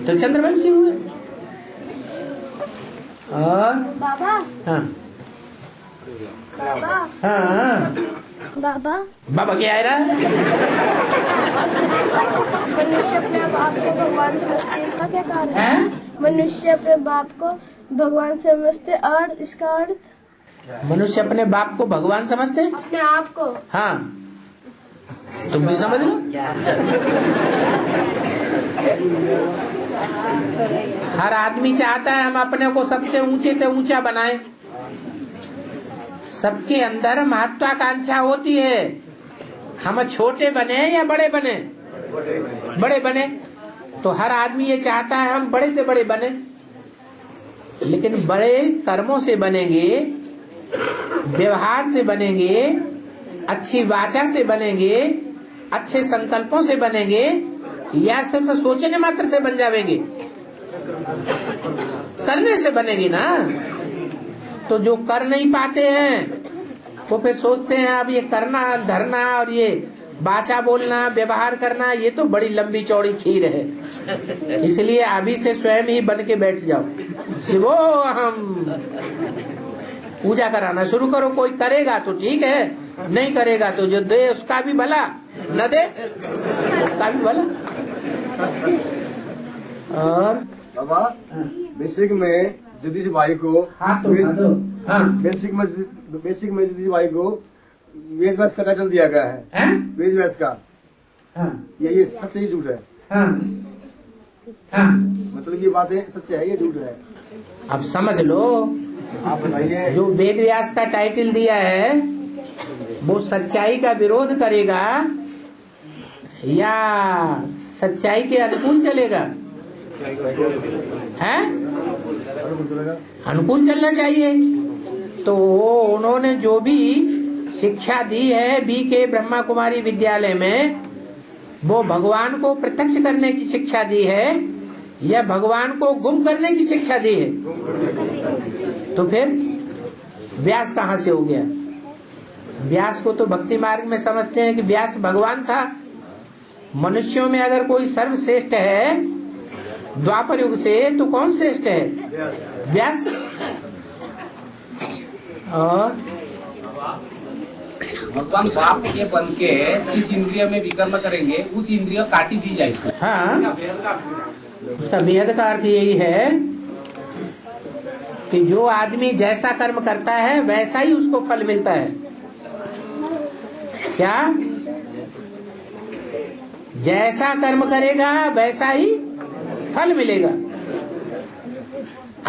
तो चंद्रवंशी हुए। और बाबा, हाँ हाँ बाबा बाबा क्या है? मनुष्य अपने बाप को भगवान समझते, इसका क्या कारण है? मनुष्य अपने बाप को भगवान समझते और इसका अर्थ? मनुष्य अपने बाप को भगवान समझते? अपने आप को। हाँ, तुम भी समझ लो। हर आदमी चाहता है हम अपने को सबसे ऊंचे से ऊंचा बनाएं, सबके अंदर महत्वाकांक्षा होती है, हम छोटे बने या बड़े बने। बड़े बने तो हर आदमी ये चाहता है हम बड़े से बड़े बने, लेकिन बड़े कर्मों से बनेंगे, व्यवहार से बनेंगे, अच्छी वाचा से बनेंगे, अच्छे संकल्पों से बनेंगे, या सिर्फ सोचने मात्र से बन जाएंगे? करने से बनेगी ना। तो जो कर नहीं पाते हैं वो फिर सोचते हैं अब ये करना धरना और ये बाचा बोलना व्यवहार करना ये तो बड़ी लंबी चौड़ी खीर है, इसलिए अभी से स्वयं ही बन के बैठ जाओ, शिवो हम पूजा कराना शुरू करो। कोई करेगा तो ठीक है, नहीं करेगा तो जो दे उसका भी भला, न दे उसका भी भला। और बाबा बेसिक में ज्योतिष भाई को बेसिक में ज्योतिष भाई को वेद व्यास का टाइटल दिया गया है, वेद व्यास का। ये सच ही झूठ है? मतलब ये बातें सच है, ये झूठ है? अब समझ लो, आप बताइए। जो वेद व्यास का टाइटल दिया है वो सच्चाई का विरोध करेगा या सच्चाई के अनुकूल चलेगा? है अनुकूल चलना चाहिए। तो उन्होंने जो भी शिक्षा दी है BK ब्रह्मा कुमारी विद्यालय में, वो भगवान को प्रत्यक्ष करने की शिक्षा दी है या भगवान को गुम करने की शिक्षा दी है? तो फिर व्यास कहाँ से हो गया? व्यास को तो भक्ति मार्ग में समझते हैं कि व्यास भगवान था। मनुष्यों में अगर कोई सर्वश्रेष्ठ है द्वापर युग से तो कौन श्रेष्ठ है? व्यास। और भगवान बाप के बन के इस इंद्रिय में विकर्म करेंगे, उस इंद्रिय काटी दी जाएगी। हाँ, उसका बेहद का अर्थ यही है कि जो आदमी जैसा कर्म करता है वैसा ही उसको फल मिलता है। क्या? जैसा कर्म करेगा वैसा ही फल मिलेगा।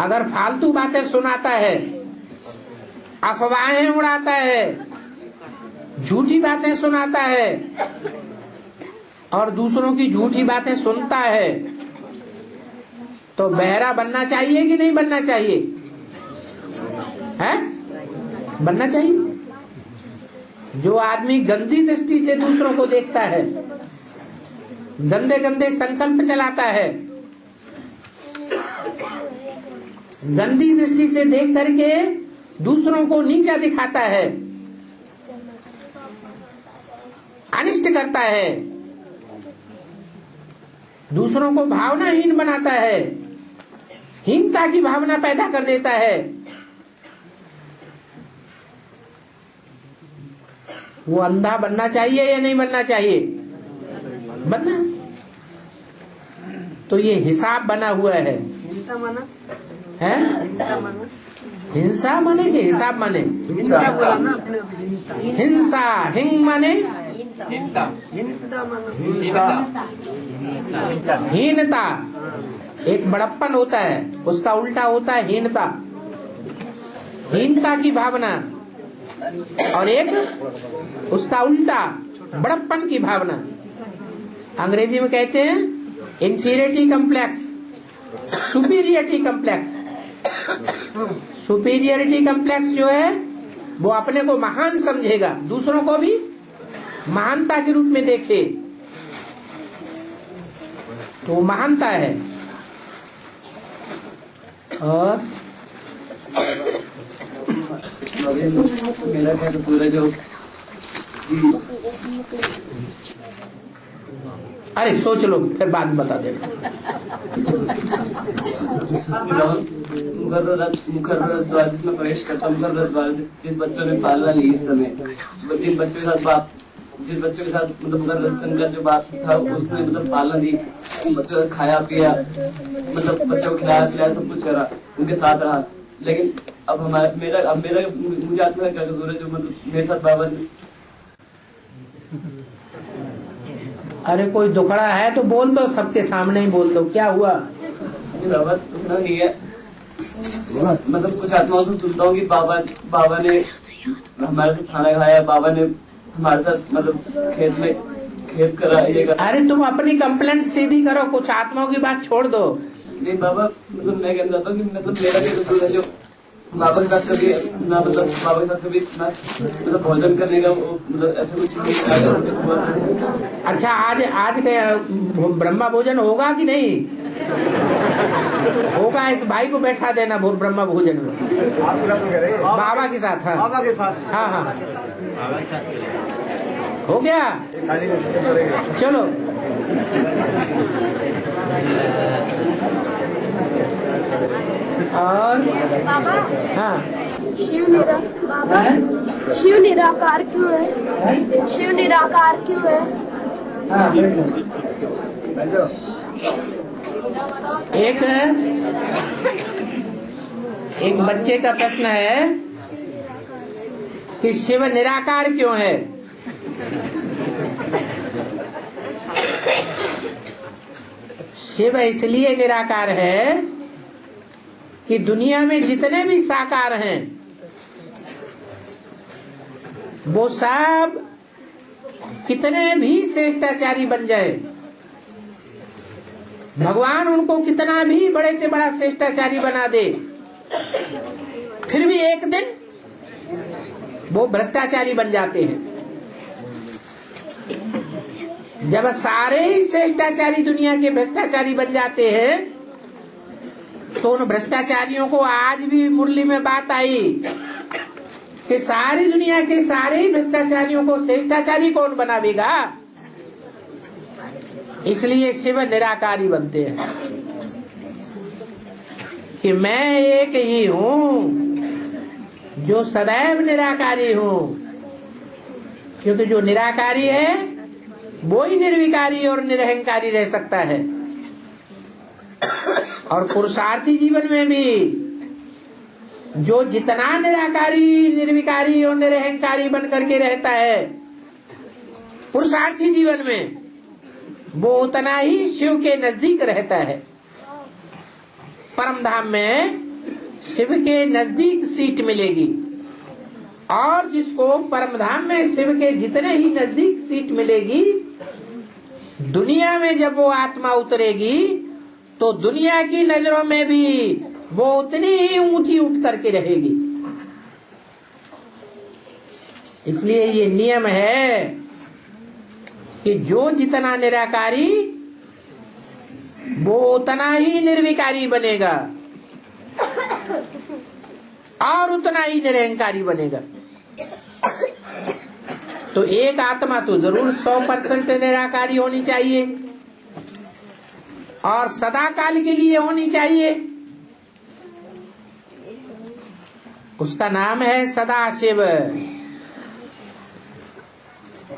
अगर फालतू बातें सुनाता है, अफवाहें उड़ाता है, झूठी बातें सुनाता है और दूसरों की झूठी बातें सुनता है, तो बहरा बनना चाहिए कि नहीं बनना चाहिए? है? बनना चाहिए। जो आदमी गंदी दृष्टि से दूसरों को देखता है, गंदे गंदे संकल्प चलाता है, गंदी दृष्टि से देख करके दूसरों को नीचा दिखाता है, अनिष्ट करता है, दूसरों को भावनाहीन बनाता है, हीनता की भावना पैदा कर देता है, वो अंधा बनना चाहिए या नहीं बनना चाहिए? बनना। तो ये हिसाब बना हुआ है। है? हिंसा माने कि हिसाब माने? हिंसा, हिंग माने हीनता। एक बड़प्पन होता है, उसका उल्टा होता है हीनता, हीनता की भावना, और एक उसका उल्टा बड़प्पन की भावना। अंग्रेजी में कहते हैं inferiority complex, superiority complex. Superiority complex जो है वो अपने को महान समझेगा, दूसरों को भी महानता के रूप में देखे, तो महानता है। और अरे सोच लो फिर बाद में बता देना। मुखर द्वार जिसमें प्रवेश करता, मुखर द्वार जिस बच्चों ने पालना ली इस समय, जिन बच्चों के साथ बाप, जिस बच्चों के साथ मतलब मुखर का जो बाप था उसने मतलब पालना दी, बच्चों ने खाया पिया, मतलब बच्चों को खिलाया पिलाया, सब कुछ करा, उनके साथ रहा। लेकिन अब मेरा मुझे आत्मा क्या कसूर है जो मतलब मेरे साथ बाबा ने। अरे कोई दुखड़ा है तो बोल दो, सबके सामने ही बोल दो, क्या हुआ? बाबा दुखड़ा नहीं है, मतलब कुछ आत्माओं से सुनता हूँ कि बाबा ने हमारे साथ खाना खाया, बाबा ने हमारे साथ मतलब खेत करा, ये करा। अरे तुम अपनी कंप्लेंट सीधी करो, कुछ आत्माओं की बात छोड़ दो। नहीं बाबा, मतलब मैं कहना चाहता हूँ कि मतलब मेरा भी कसूर है जो बाबा के साथ कभी ना, मतलब बाबा के साथ कभी ना मतलब भोजन करने का मतलब ऐसा कुछ नहीं। अच्छा, आज ब्रह्मा भोजन होगा कि नहीं होगा? इस भाई को बैठा देना ब्रह्मा भोजन में बाबा के साथ। हाँ बाबा के साथ, हाँ हाँ बाबा के साथ हो गया। चलो और बाबा, हाँ, शिव निराकार क्यों है? शिव निराकार क्यों है? एक बच्चे का प्रश्न है कि शिव निराकार क्यों है? शिव इसलिए निराकार है कि दुनिया में जितने भी साकार हैं वो सब कितने भी श्रेष्ठाचारी बन जाए, भगवान उनको कितना भी बड़े से बड़ा श्रेष्ठाचारी बना दे, फिर भी एक दिन वो भ्रष्टाचारी बन जाते हैं। जब सारे ही श्रेष्ठाचारी दुनिया के भ्रष्टाचारी बन जाते हैं तो उन भ्रष्टाचारियों को आज भी मुरली में बात आई कि सारी दुनिया के सारे ही भ्रष्टाचारियों को श्रेष्ठाचारी कौन बनावेगा? इसलिए शिव निराकारी बनते हैं कि मैं एक ही हूँ जो सदैव निराकारी हूँ, क्योंकि जो निराकारी है वो ही निर्विकारी और निरहंकारी रह सकता है। और पुरुषार्थी जीवन में भी जो जितना निराकारी, निर्विकारी और निरहंकारी बन करके रहता है पुरुषार्थी जीवन में, वो उतना ही शिव के नजदीक रहता है। परम धाम में शिव के नजदीक सीट मिलेगी, और जिसको परम धाम में शिव के जितने ही नजदीक सीट मिलेगी, दुनिया में जब वो आत्मा उतरेगी तो दुनिया की नजरों में भी वो उतनी ही ऊंची उठ करके रहेगी। इसलिए ये नियम है कि जो जितना निराकारी वो उतना ही निर्विकारी बनेगा और उतना ही निरहंकारी बनेगा। तो एक आत्मा तो जरूर 100% निराकारी होनी चाहिए और सदा काल के लिए होनी चाहिए। उसका नाम है सदाशिव।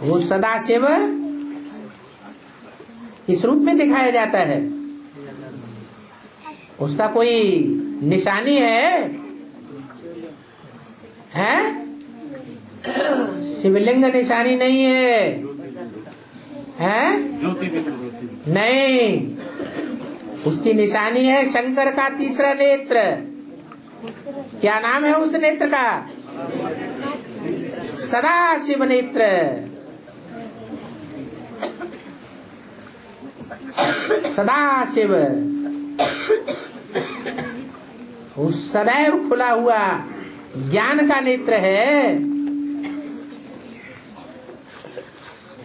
वो सदाशिव किस रूप में दिखाया जाता है? उसका कोई निशानी है? शिवलिंग निशानी नहीं है, नहीं। उसकी निशानी है शंकर का तीसरा नेत्र। क्या नाम है उस नेत्र का? सदाशिव नेत्र। सदाशिव उस सदैव खुला हुआ ज्ञान का नेत्र है।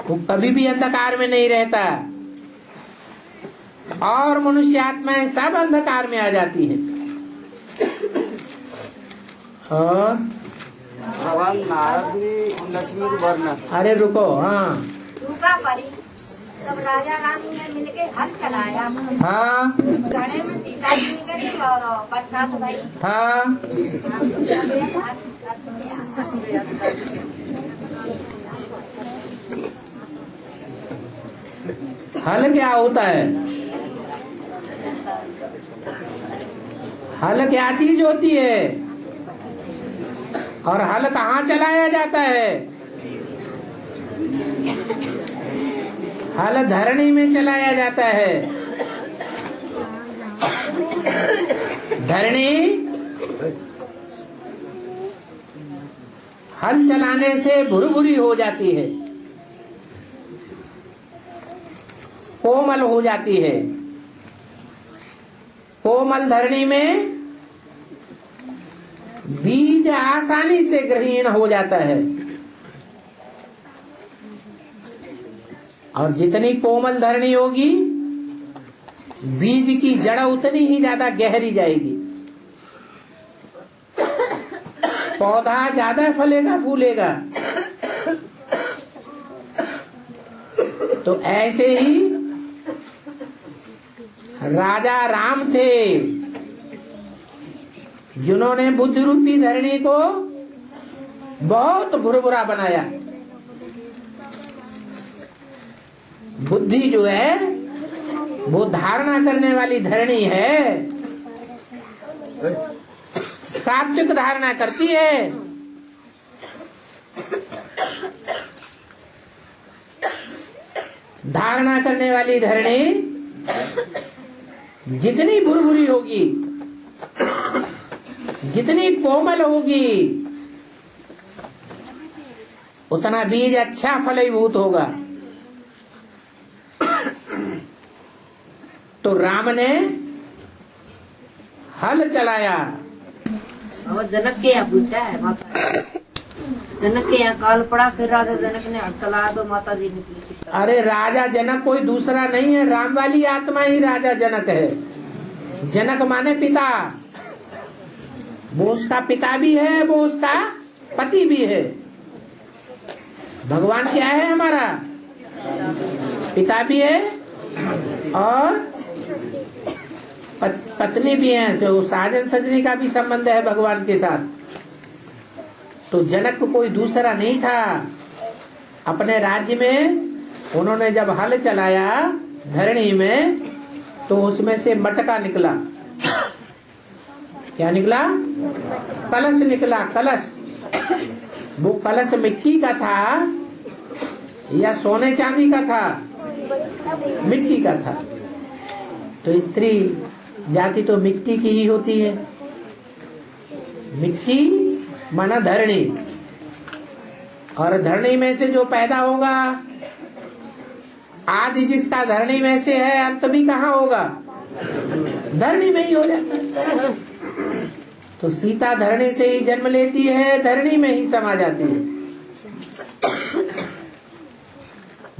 वो कभी भी अंधकार में नहीं रहता, और मनुष्य आत्माएं सब अंधकार में आ जाती है। और भगवान नारद ने लक्ष्मी को वरना, अरे रुको, हाँ रूपा परी तब राजा राम ने मिलके हल चलाया। हाँ घड़े में सीता जी गई और बरसात भाई। हाँ हल क्या होता है? हल क्या चीज होती है और हल कहाँ चलाया जाता है? हल धरणी में चलाया जाता है। धरणी हल चलाने से भुरभुरी हो जाती है, कोमल हो जाती है। कोमल धरणी में बीज आसानी से ग्रहण हो जाता है, और जितनी कोमल धरणी होगी बीज की जड़ उतनी ही ज्यादा गहरी जाएगी, पौधा ज्यादा फलेगा फूलेगा। तो ऐसे ही राजा राम थे जिन्होंने बुद्ध रूपी धरणी को बहुत भुरभुरा बनाया। बुद्धि जो है वो धारणा करने वाली धरणी है, सात्विक धारणा करती है। धारणा करने वाली धरणी जितनी भुरभुरी होगी, जितनी कोमल होगी, उतना बीज अच्छा फलीभूत होगा। तो राम ने हल चलाया। और जनक के यहाँ पूछा है माता, जनक के यहाँ काल पड़ा, फिर राजा जनक ने हल चलाया तो माता जी ने पूछी। अरे राजा जनक कोई दूसरा नहीं है, राम वाली आत्मा ही राजा जनक है। जनक माने पिता, वो उसका पिता भी है, वो उसका पति भी है। भगवान क्या है? हमारा पिता भी है और पत्नी भी है। तो साजन सजनी का भी संबंध है भगवान के साथ। तो जनक कोई दूसरा नहीं था। अपने राज्य में उन्होंने जब हल चलाया धरणी में, तो उसमें से मटका निकला। क्या निकला? कलश निकला। कलश, वो कलश मिट्टी का था या सोने चांदी का था? मिट्टी का था। तो स्त्री जाति तो मिट्टी की ही होती है। मिट्टी माना धरणी, और धरणी में से जो पैदा होगा, आदि जिसका धरणी में से है, अंत भी कहाँ होगा? धरणी में ही हो जाता है। तो सीता धरणी से ही जन्म लेती है, धरणी में ही समा जाती है।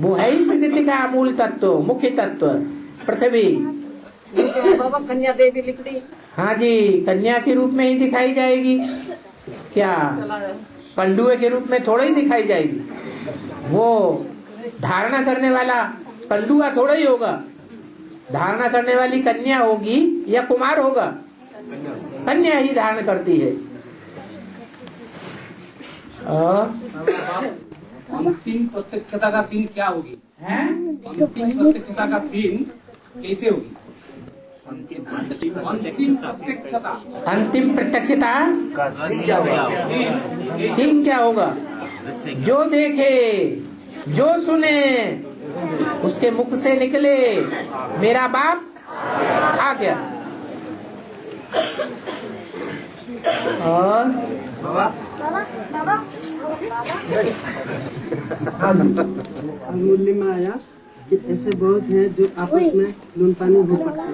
वो है ही प्रकृति का मूल तत्व, मुख्य तत्व, पृथ्वी। बाबा कन्या देवी लिख दी। हाँ जी, कन्या के रूप में ही दिखाई जाएगी। क्या पंडुए के रूप में थोड़ा ही दिखाई जाएगी? वो धारणा करने वाला पंडुआ थोड़ा ही होगा। धारणा करने वाली कन्या होगी या कुमार होगा? कन्या ही धारण करती है। अंतिम प्रत्यक्षता का सीन क्या होगी? अंतिम प्रत्यक्षता का सीन कैसे होगी? अंतिम प्रत्यक्षता सीन क्या होगा? जो देखे, जो सुने, उसके मुख से निकले मेरा बाप आ गया। और मूल्य में आया कि ऐसे बहुत है जो आपस में लून पानी हो पड़ते हैं।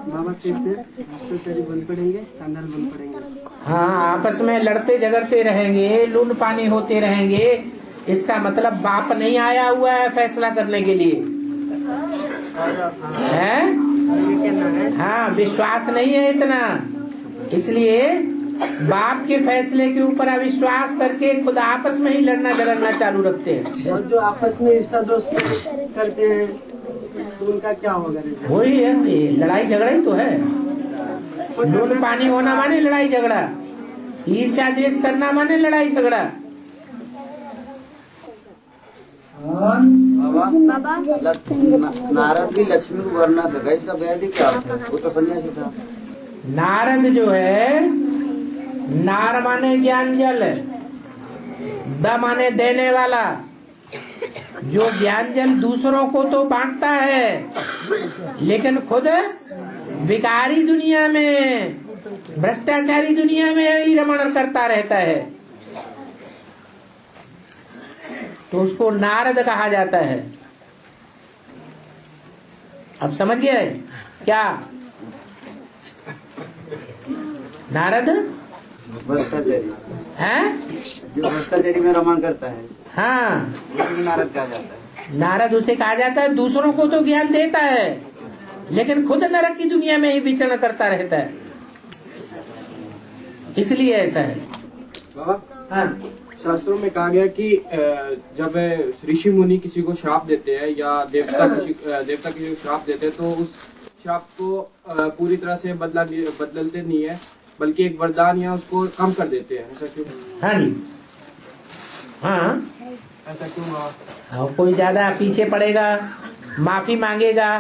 बाबा कहते हैं बन पड़ेंगे, चांडाल बन पड़ेंगे। हाँ, आपस में लड़ते झगड़ते रहेंगे, लून पानी होते रहेंगे। इसका मतलब बाप नहीं आया हुआ है फैसला करने के लिए, है? हाँ, विश्वास नहीं है इतना, इसलिए बाप के फैसले के ऊपर अविश्वास करके खुद आपस में ही लड़ना झगड़ना चालू रखते हैं। और जो आपस में ईर्षा दोष करते हैं तो उनका क्या होगा? वही है, लड़ाई झगड़ा ही तो है। लून पानी होना माने लड़ाई झगड़ा, ईर्ष्या द्वेष करना माने लड़ाई झगड़ा। नारद भी लक्ष्मी को वर ना सका, इसका वैध क्या? वो तो सन्यासी था। नारद जो है, नार माने ज्ञान जल, द माने देने वाला। जो ज्ञान जल दूसरों को तो बांटता है, लेकिन खुद विकारी दुनिया में भ्रष्टाचारी दुनिया में ही रमण करता रहता है, तो उसको नारद कहा जाता है। अब समझ गए क्या? नारद भ्रष्टाचारी है, जो भ्रष्टाचारी में रमण करता है, हाँ, उसे नारद कहा जाता है। नारद उसे कहा जाता है। दूसरों को तो ज्ञान देता है, लेकिन खुद नरक की दुनिया में ही विचरण करता रहता है, इसलिए ऐसा है। बाबा, हाँ, शास्त्रों में कहा गया कि जब ऋषि मुनि किसी को श्राप देते हैं या देवता किसी को श्राप देते हैं, तो उस श्राप को पूरी तरह से बदलते नहीं है, बल्कि एक वरदान या उसको कम कर देते हैं। ऐसा क्यों? हाँ जी, हाँ, ऐसा क्यों बाबा? कोई ज्यादा पीछे पड़ेगा, माफी मांगेगा।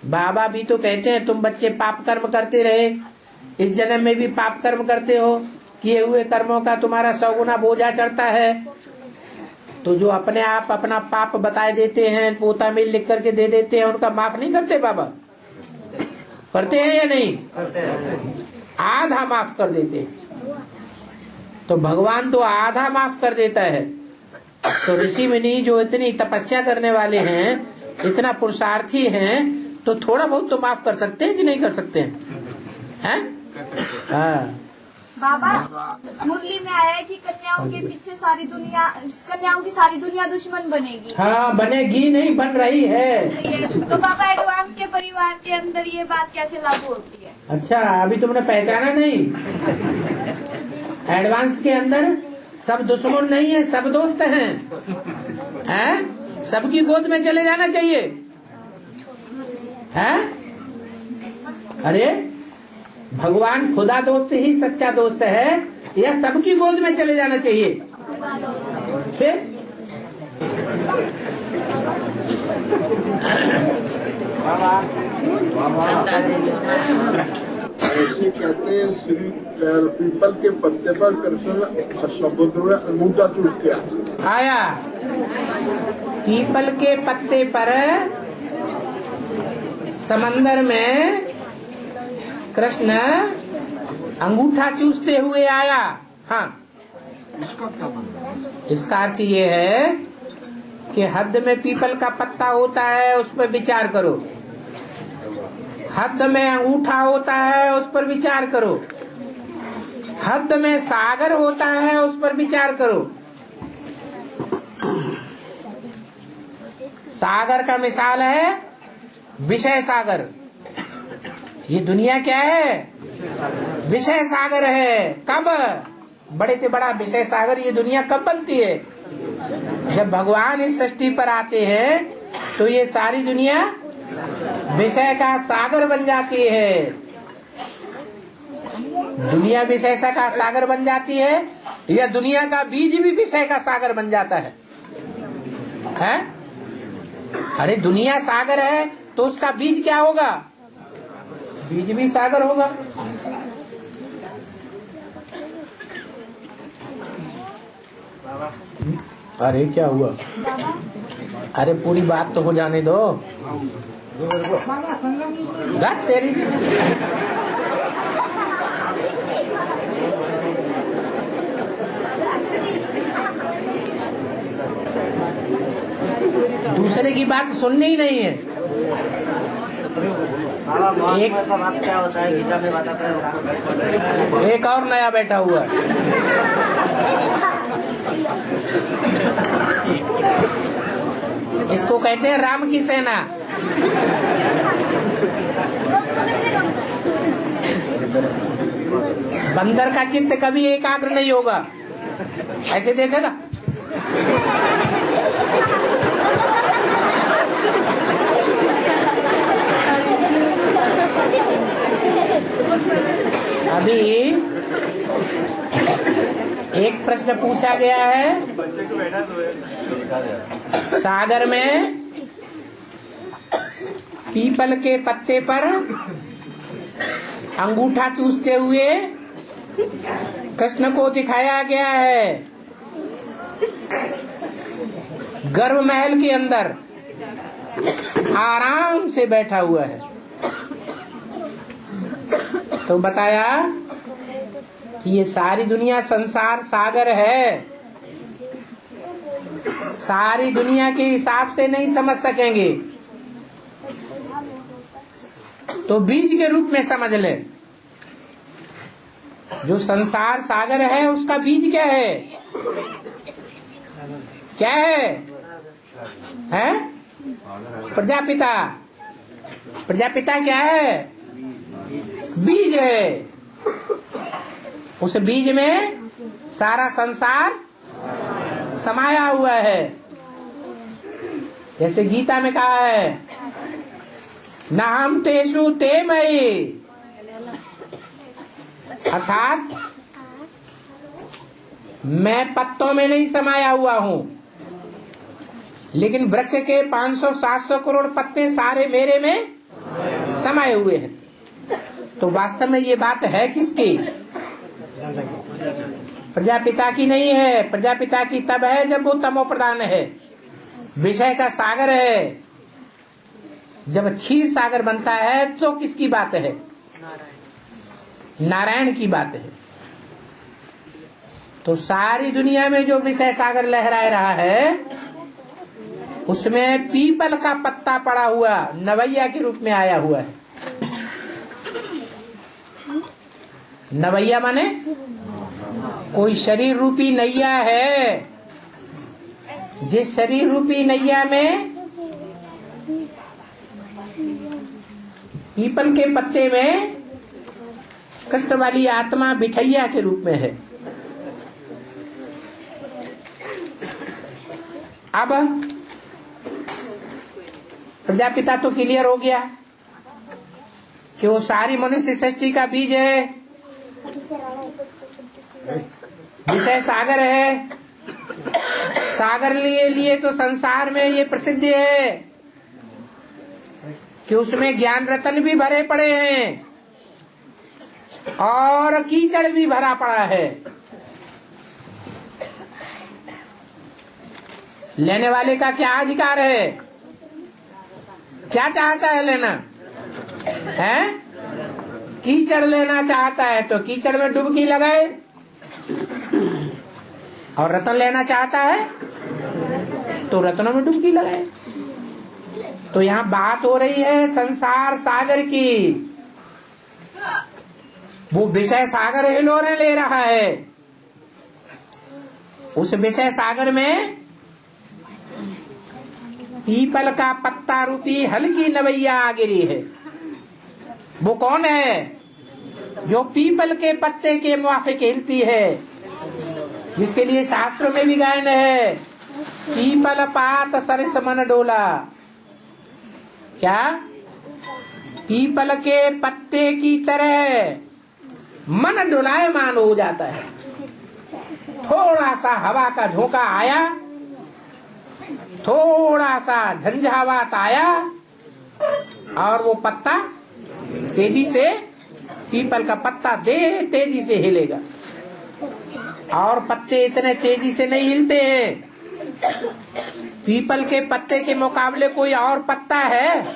बाबा भी तो कहते हैं तुम बच्चे पाप कर्म करते रहे, इस जन्म में भी पाप कर्म करते हो, किए हुए कर्मों का तुम्हारा 100 गुना बोझा चढ़ता है। तो जो अपने आप अपना पाप बताए देते हैं, पोता मिल लिख करके दे देते हैं, उनका माफ नहीं करते बाबा? करते हैं या नहीं? आधा माफ कर देते हैं। तो भगवान तो आधा माफ कर देता है। तो ऋषि मुनि जो इतनी तपस्या करने वाले हैं, इतना पुरुषार्थी हैं, तो थोड़ा बहुत तो माफ कर सकते हैं कि नहीं कर सकते हैं? हाँ। बाबा, मुरली में आया है कि कन्याओं के पीछे कन्याओं की सारी दुनिया दुश्मन बनेगी। हाँ, बनेगी नहीं, बन रही है। तो बाबा, एडवांस के परिवार के अंदर ये बात कैसे लागू होती है? अच्छा, अभी तुमने पहचाना नहीं? एडवांस के अंदर सब दुश्मन नहीं है, सब दोस्त हैं। सबकी गोद में चले जाना चाहिए, हैं? अरे भगवान खुदा दोस्त ही सच्चा दोस्त है, या सबकी गोद में चले जाना चाहिए? फिर ऐसे कहते हैं श्री पीपल के पत्ते पर कृष्ण समुद्र में अंगूठा चूसते आया। पीपल के पत्ते पर समंदर में कृष्ण अंगूठा चूसते हुए आया। हाँ, इसका क्या मतलब? इसका अर्थ ये है कि हद में पीपल का पत्ता होता है, उस पर विचार करो। हद में अंगूठा होता है, उस पर विचार करो। हद में सागर होता है, उस पर विचार करो। सागर का मिसाल है विषय सागर। ये दुनिया क्या है? विषय सागर है। कब? बड़े से बड़ा विषय सागर ये दुनिया कब बनती है? जब भगवान इस सृष्टि पर आते हैं तो ये सारी दुनिया विषय का सागर बन जाती है। दुनिया विषय का सागर बन जाती है, या दुनिया का बीज भी विषय का सागर बन जाता है? अरे दुनिया सागर है तो उसका बीज क्या होगा? बीज भी सागर होगा। अरे क्या हुआ? अरे पूरी बात तो हो जाने दो। तेरी दूसरे की बात सुननी ही नहीं है। एक और नया बैठा हुआ है। इसको कहते हैं राम की सेना। बंदर का चित्त कभी एकाग्र नहीं होगा, ऐसे देखेगा। अभी एक प्रश्न पूछा गया है, सागर में पीपल के पत्ते पर अंगूठा चूसते हुए कृष्ण को दिखाया गया है। गर्भ महल के अंदर आराम से बैठा हुआ है। तो बताया कि ये सारी दुनिया संसार सागर है, सारी दुनिया के हिसाब से नहीं समझ सकेंगे तो बीज के रूप में समझ ले। जो संसार सागर है उसका बीज क्या है? क्या है? हैं? प्रजापिता। प्रजापिता क्या है? बीज है। उस बीज में सारा संसार समाया हुआ है। जैसे गीता में कहा है, न हम तेषु ते मयि, अर्थात मैं पत्तों में नहीं समाया हुआ हूँ, लेकिन वृक्ष के 500-700 करोड़ पत्ते सारे मेरे में समाये हुए हैं। तो वास्तव में ये बात है किसकी? प्रजापिता की नहीं है। प्रजापिता की तब है जब वो तमो प्रधान है, विषय का सागर है। जब क्षीर सागर बनता है तो किसकी बात है? नारायण की बात है। तो सारी दुनिया में जो विषय सागर लहराए रहा है उसमें पीपल का पत्ता पड़ा हुआ नवैया के रूप में आया हुआ है। नवैया माने कोई शरीर रूपी नैया है, जिस शरीर रूपी नैया में पीपल के पत्ते में कृष्ण वाली आत्मा बिठैया के रूप में है। अब प्रजापिता तो क्लियर हो गया कि वो सारी मनुष्य सृष्टि का बीज है, विषय सागर है। सागर लिए तो संसार में ये प्रसिद्ध है कि उसमें ज्ञान रतन भी भरे पड़े हैं और कीचड़ भी भरा पड़ा है। लेने वाले का क्या अधिकार है? क्या चाहता है लेना है? कीचड़ लेना चाहता है तो कीचड़ में डुबकी लगाए, और रतन लेना चाहता है तो रत्नों में डुबकी लगाए। तो यहाँ बात हो रही है संसार सागर की। वो विषय सागर हिलोरे ले रहा है। उस विषय सागर में पीपल का पत्ता रूपी हल्की नवैया आ गिरी है। वो कौन है? जो पीपल के पत्ते के मुआफिक हिलती है, जिसके लिए शास्त्रों में भी गायन है, पीपल पात सरिस मन डोला। क्या? पीपल के पत्ते की तरह मन डोलायमान हो जाता है। थोड़ा सा हवा का झोंका आया, थोड़ा सा झंझावात आया और वो पत्ता तेजी से, पीपल का पत्ता तेजी से हिलेगा। और पत्ते इतने तेजी से नहीं हिलते हैं। पीपल के पत्ते के मुकाबले कोई और पत्ता है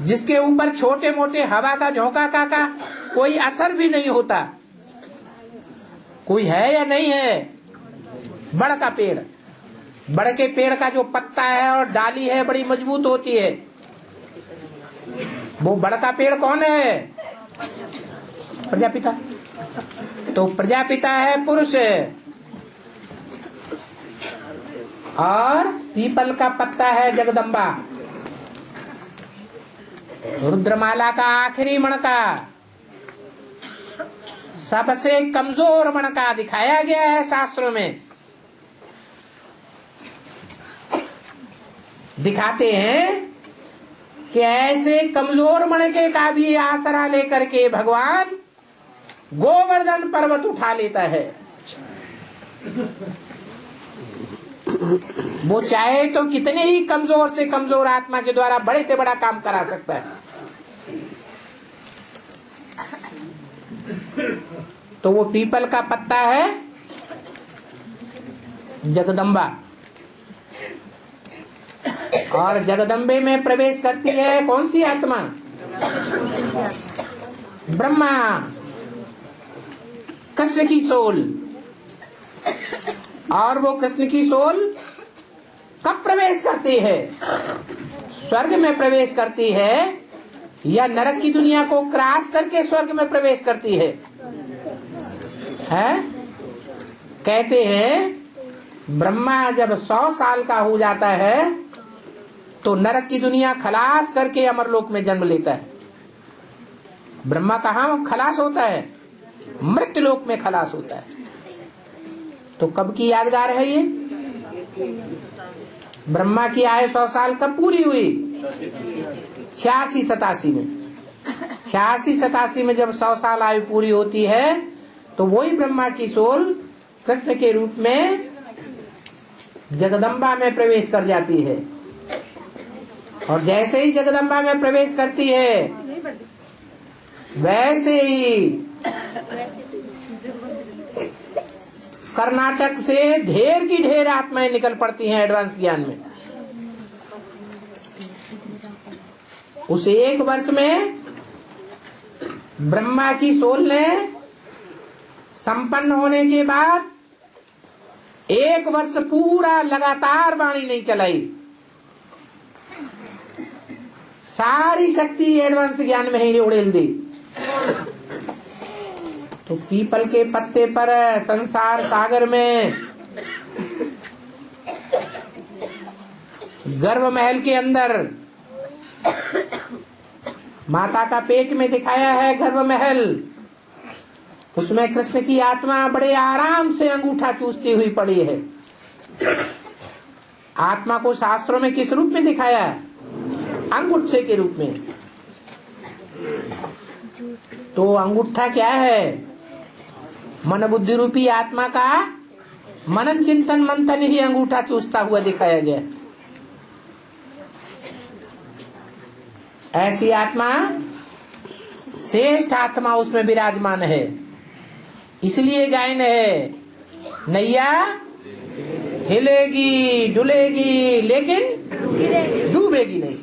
जिसके ऊपर छोटे मोटे हवा का झोंका का कोई असर भी नहीं होता? कोई है या नहीं है? बड़ का पेड़, बड़ के पेड़ का जो पत्ता है और डाली है बड़ी मजबूत होती है। वो बड़ का पेड़ कौन है? प्रजापिता। तो प्रजापिता है पुरुष, और पीपल का पत्ता है जगदम्बा। रुद्रमाला का आखिरी मणका, सबसे कमजोर मणका दिखाया गया है शास्त्रों में। दिखाते हैं कि ऐसे कमजोर मणके का भी आसरा लेकर के भगवान गोवर्धन पर्वत उठा लेता है। वो चाहे तो कितने ही कमजोर से कमजोर आत्मा के द्वारा बड़े से बड़ा काम करा सकता है। तो वो पीपल का पत्ता है जगदम्बा, और जगदम्बे में प्रवेश करती है कौन सी आत्मा? ब्रह्मा कृष्ण की सोल, और वो कृष्ण की सोल कब प्रवेश करती है? स्वर्ग में प्रवेश करती है या नरक की दुनिया को क्रॉस करके स्वर्ग में प्रवेश करती है? कहते हैं ब्रह्मा जब 100 साल का हो जाता है तो नरक की दुनिया खलास करके अमरलोक में जन्म लेता है। ब्रह्मा कहाँ खलास होता है? मृत्युलोक में खलास होता है। तो कब की यादगार है ये? ब्रह्मा की आयु 100 साल कब पूरी हुई? 86-87 में। 86-87 में जब 100 साल आयु पूरी होती है तो वही ब्रह्मा की सोल कृष्ण के रूप में जगदम्बा में प्रवेश कर जाती है। और जैसे ही जगदम्बा में प्रवेश करती है वैसे ही कर्नाटक से ढेर की ढेर आत्माएं निकल पड़ती हैं एडवांस ज्ञान में। उस 1 वर्ष में ब्रह्मा की सोल ने संपन्न होने के बाद 1 वर्ष पूरा लगातार वाणी नहीं चलाई। सारी शक्ति एडवांस ज्ञान में ही उड़ेल दी। तो पीपल के पत्ते पर संसार सागर में गर्भ महल के अंदर माता का पेट में दिखाया है गर्भ महल। उसमें कृष्ण की आत्मा बड़े आराम से अंगूठा चूसती हुई पड़ी है। आत्मा को शास्त्रों में किस रूप में दिखाया है? अंगूठे के रूप में। तो अंगूठा क्या है? मन बुद्धि रूपी आत्मा का मनन चिंतन मंथन ही अंगूठा चूसता हुआ दिखाया गया। ऐसी आत्मा श्रेष्ठ आत्मा उसमें विराजमान है। इसलिए गायन है, नैया हिलेगी डुलेगी लेकिन डूबेगी नहीं।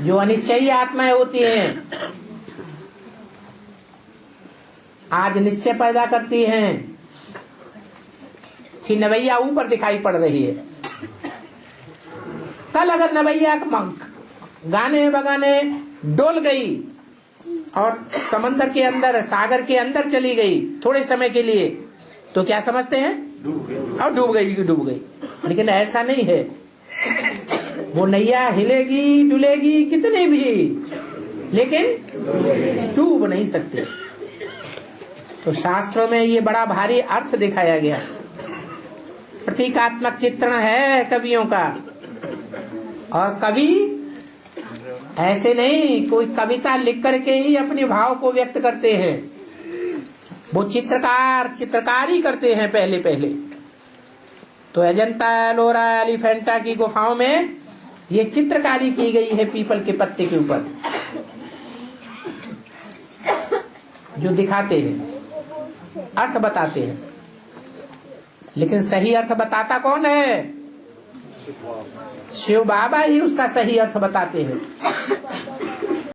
जो अनिश्चयी आत्माएं होती हैं आज निश्चय पैदा करती हैं कि नवैया ऊपर दिखाई पड़ रही है। कल अगर नवैया गाने बगाने डोल गई और समंदर के अंदर सागर के अंदर चली गई थोड़े समय के लिए तो क्या समझते हैं? और डूब गई। लेकिन ऐसा नहीं है। वो नैया हिलेगी डुलेगी कितने भी लेकिन डूब नहीं सकते। तो शास्त्रों में ये बड़ा भारी अर्थ दिखाया गया। प्रतीकात्मक चित्रण है कवियों का। और कवि ऐसे नहीं कोई कविता लिख करके ही अपने भाव को व्यक्त करते हैं। वो चित्रकारी करते हैं पहले। तो अजंता एलोरा एलिफेंटा की गुफाओं में ये चित्रकारी की गई है पीपल के पत्ते के ऊपर, जो दिखाते हैं, अर्थ बताते हैं। लेकिन सही अर्थ बताता कौन है? शिव बाबा ही उसका सही अर्थ बताते हैं।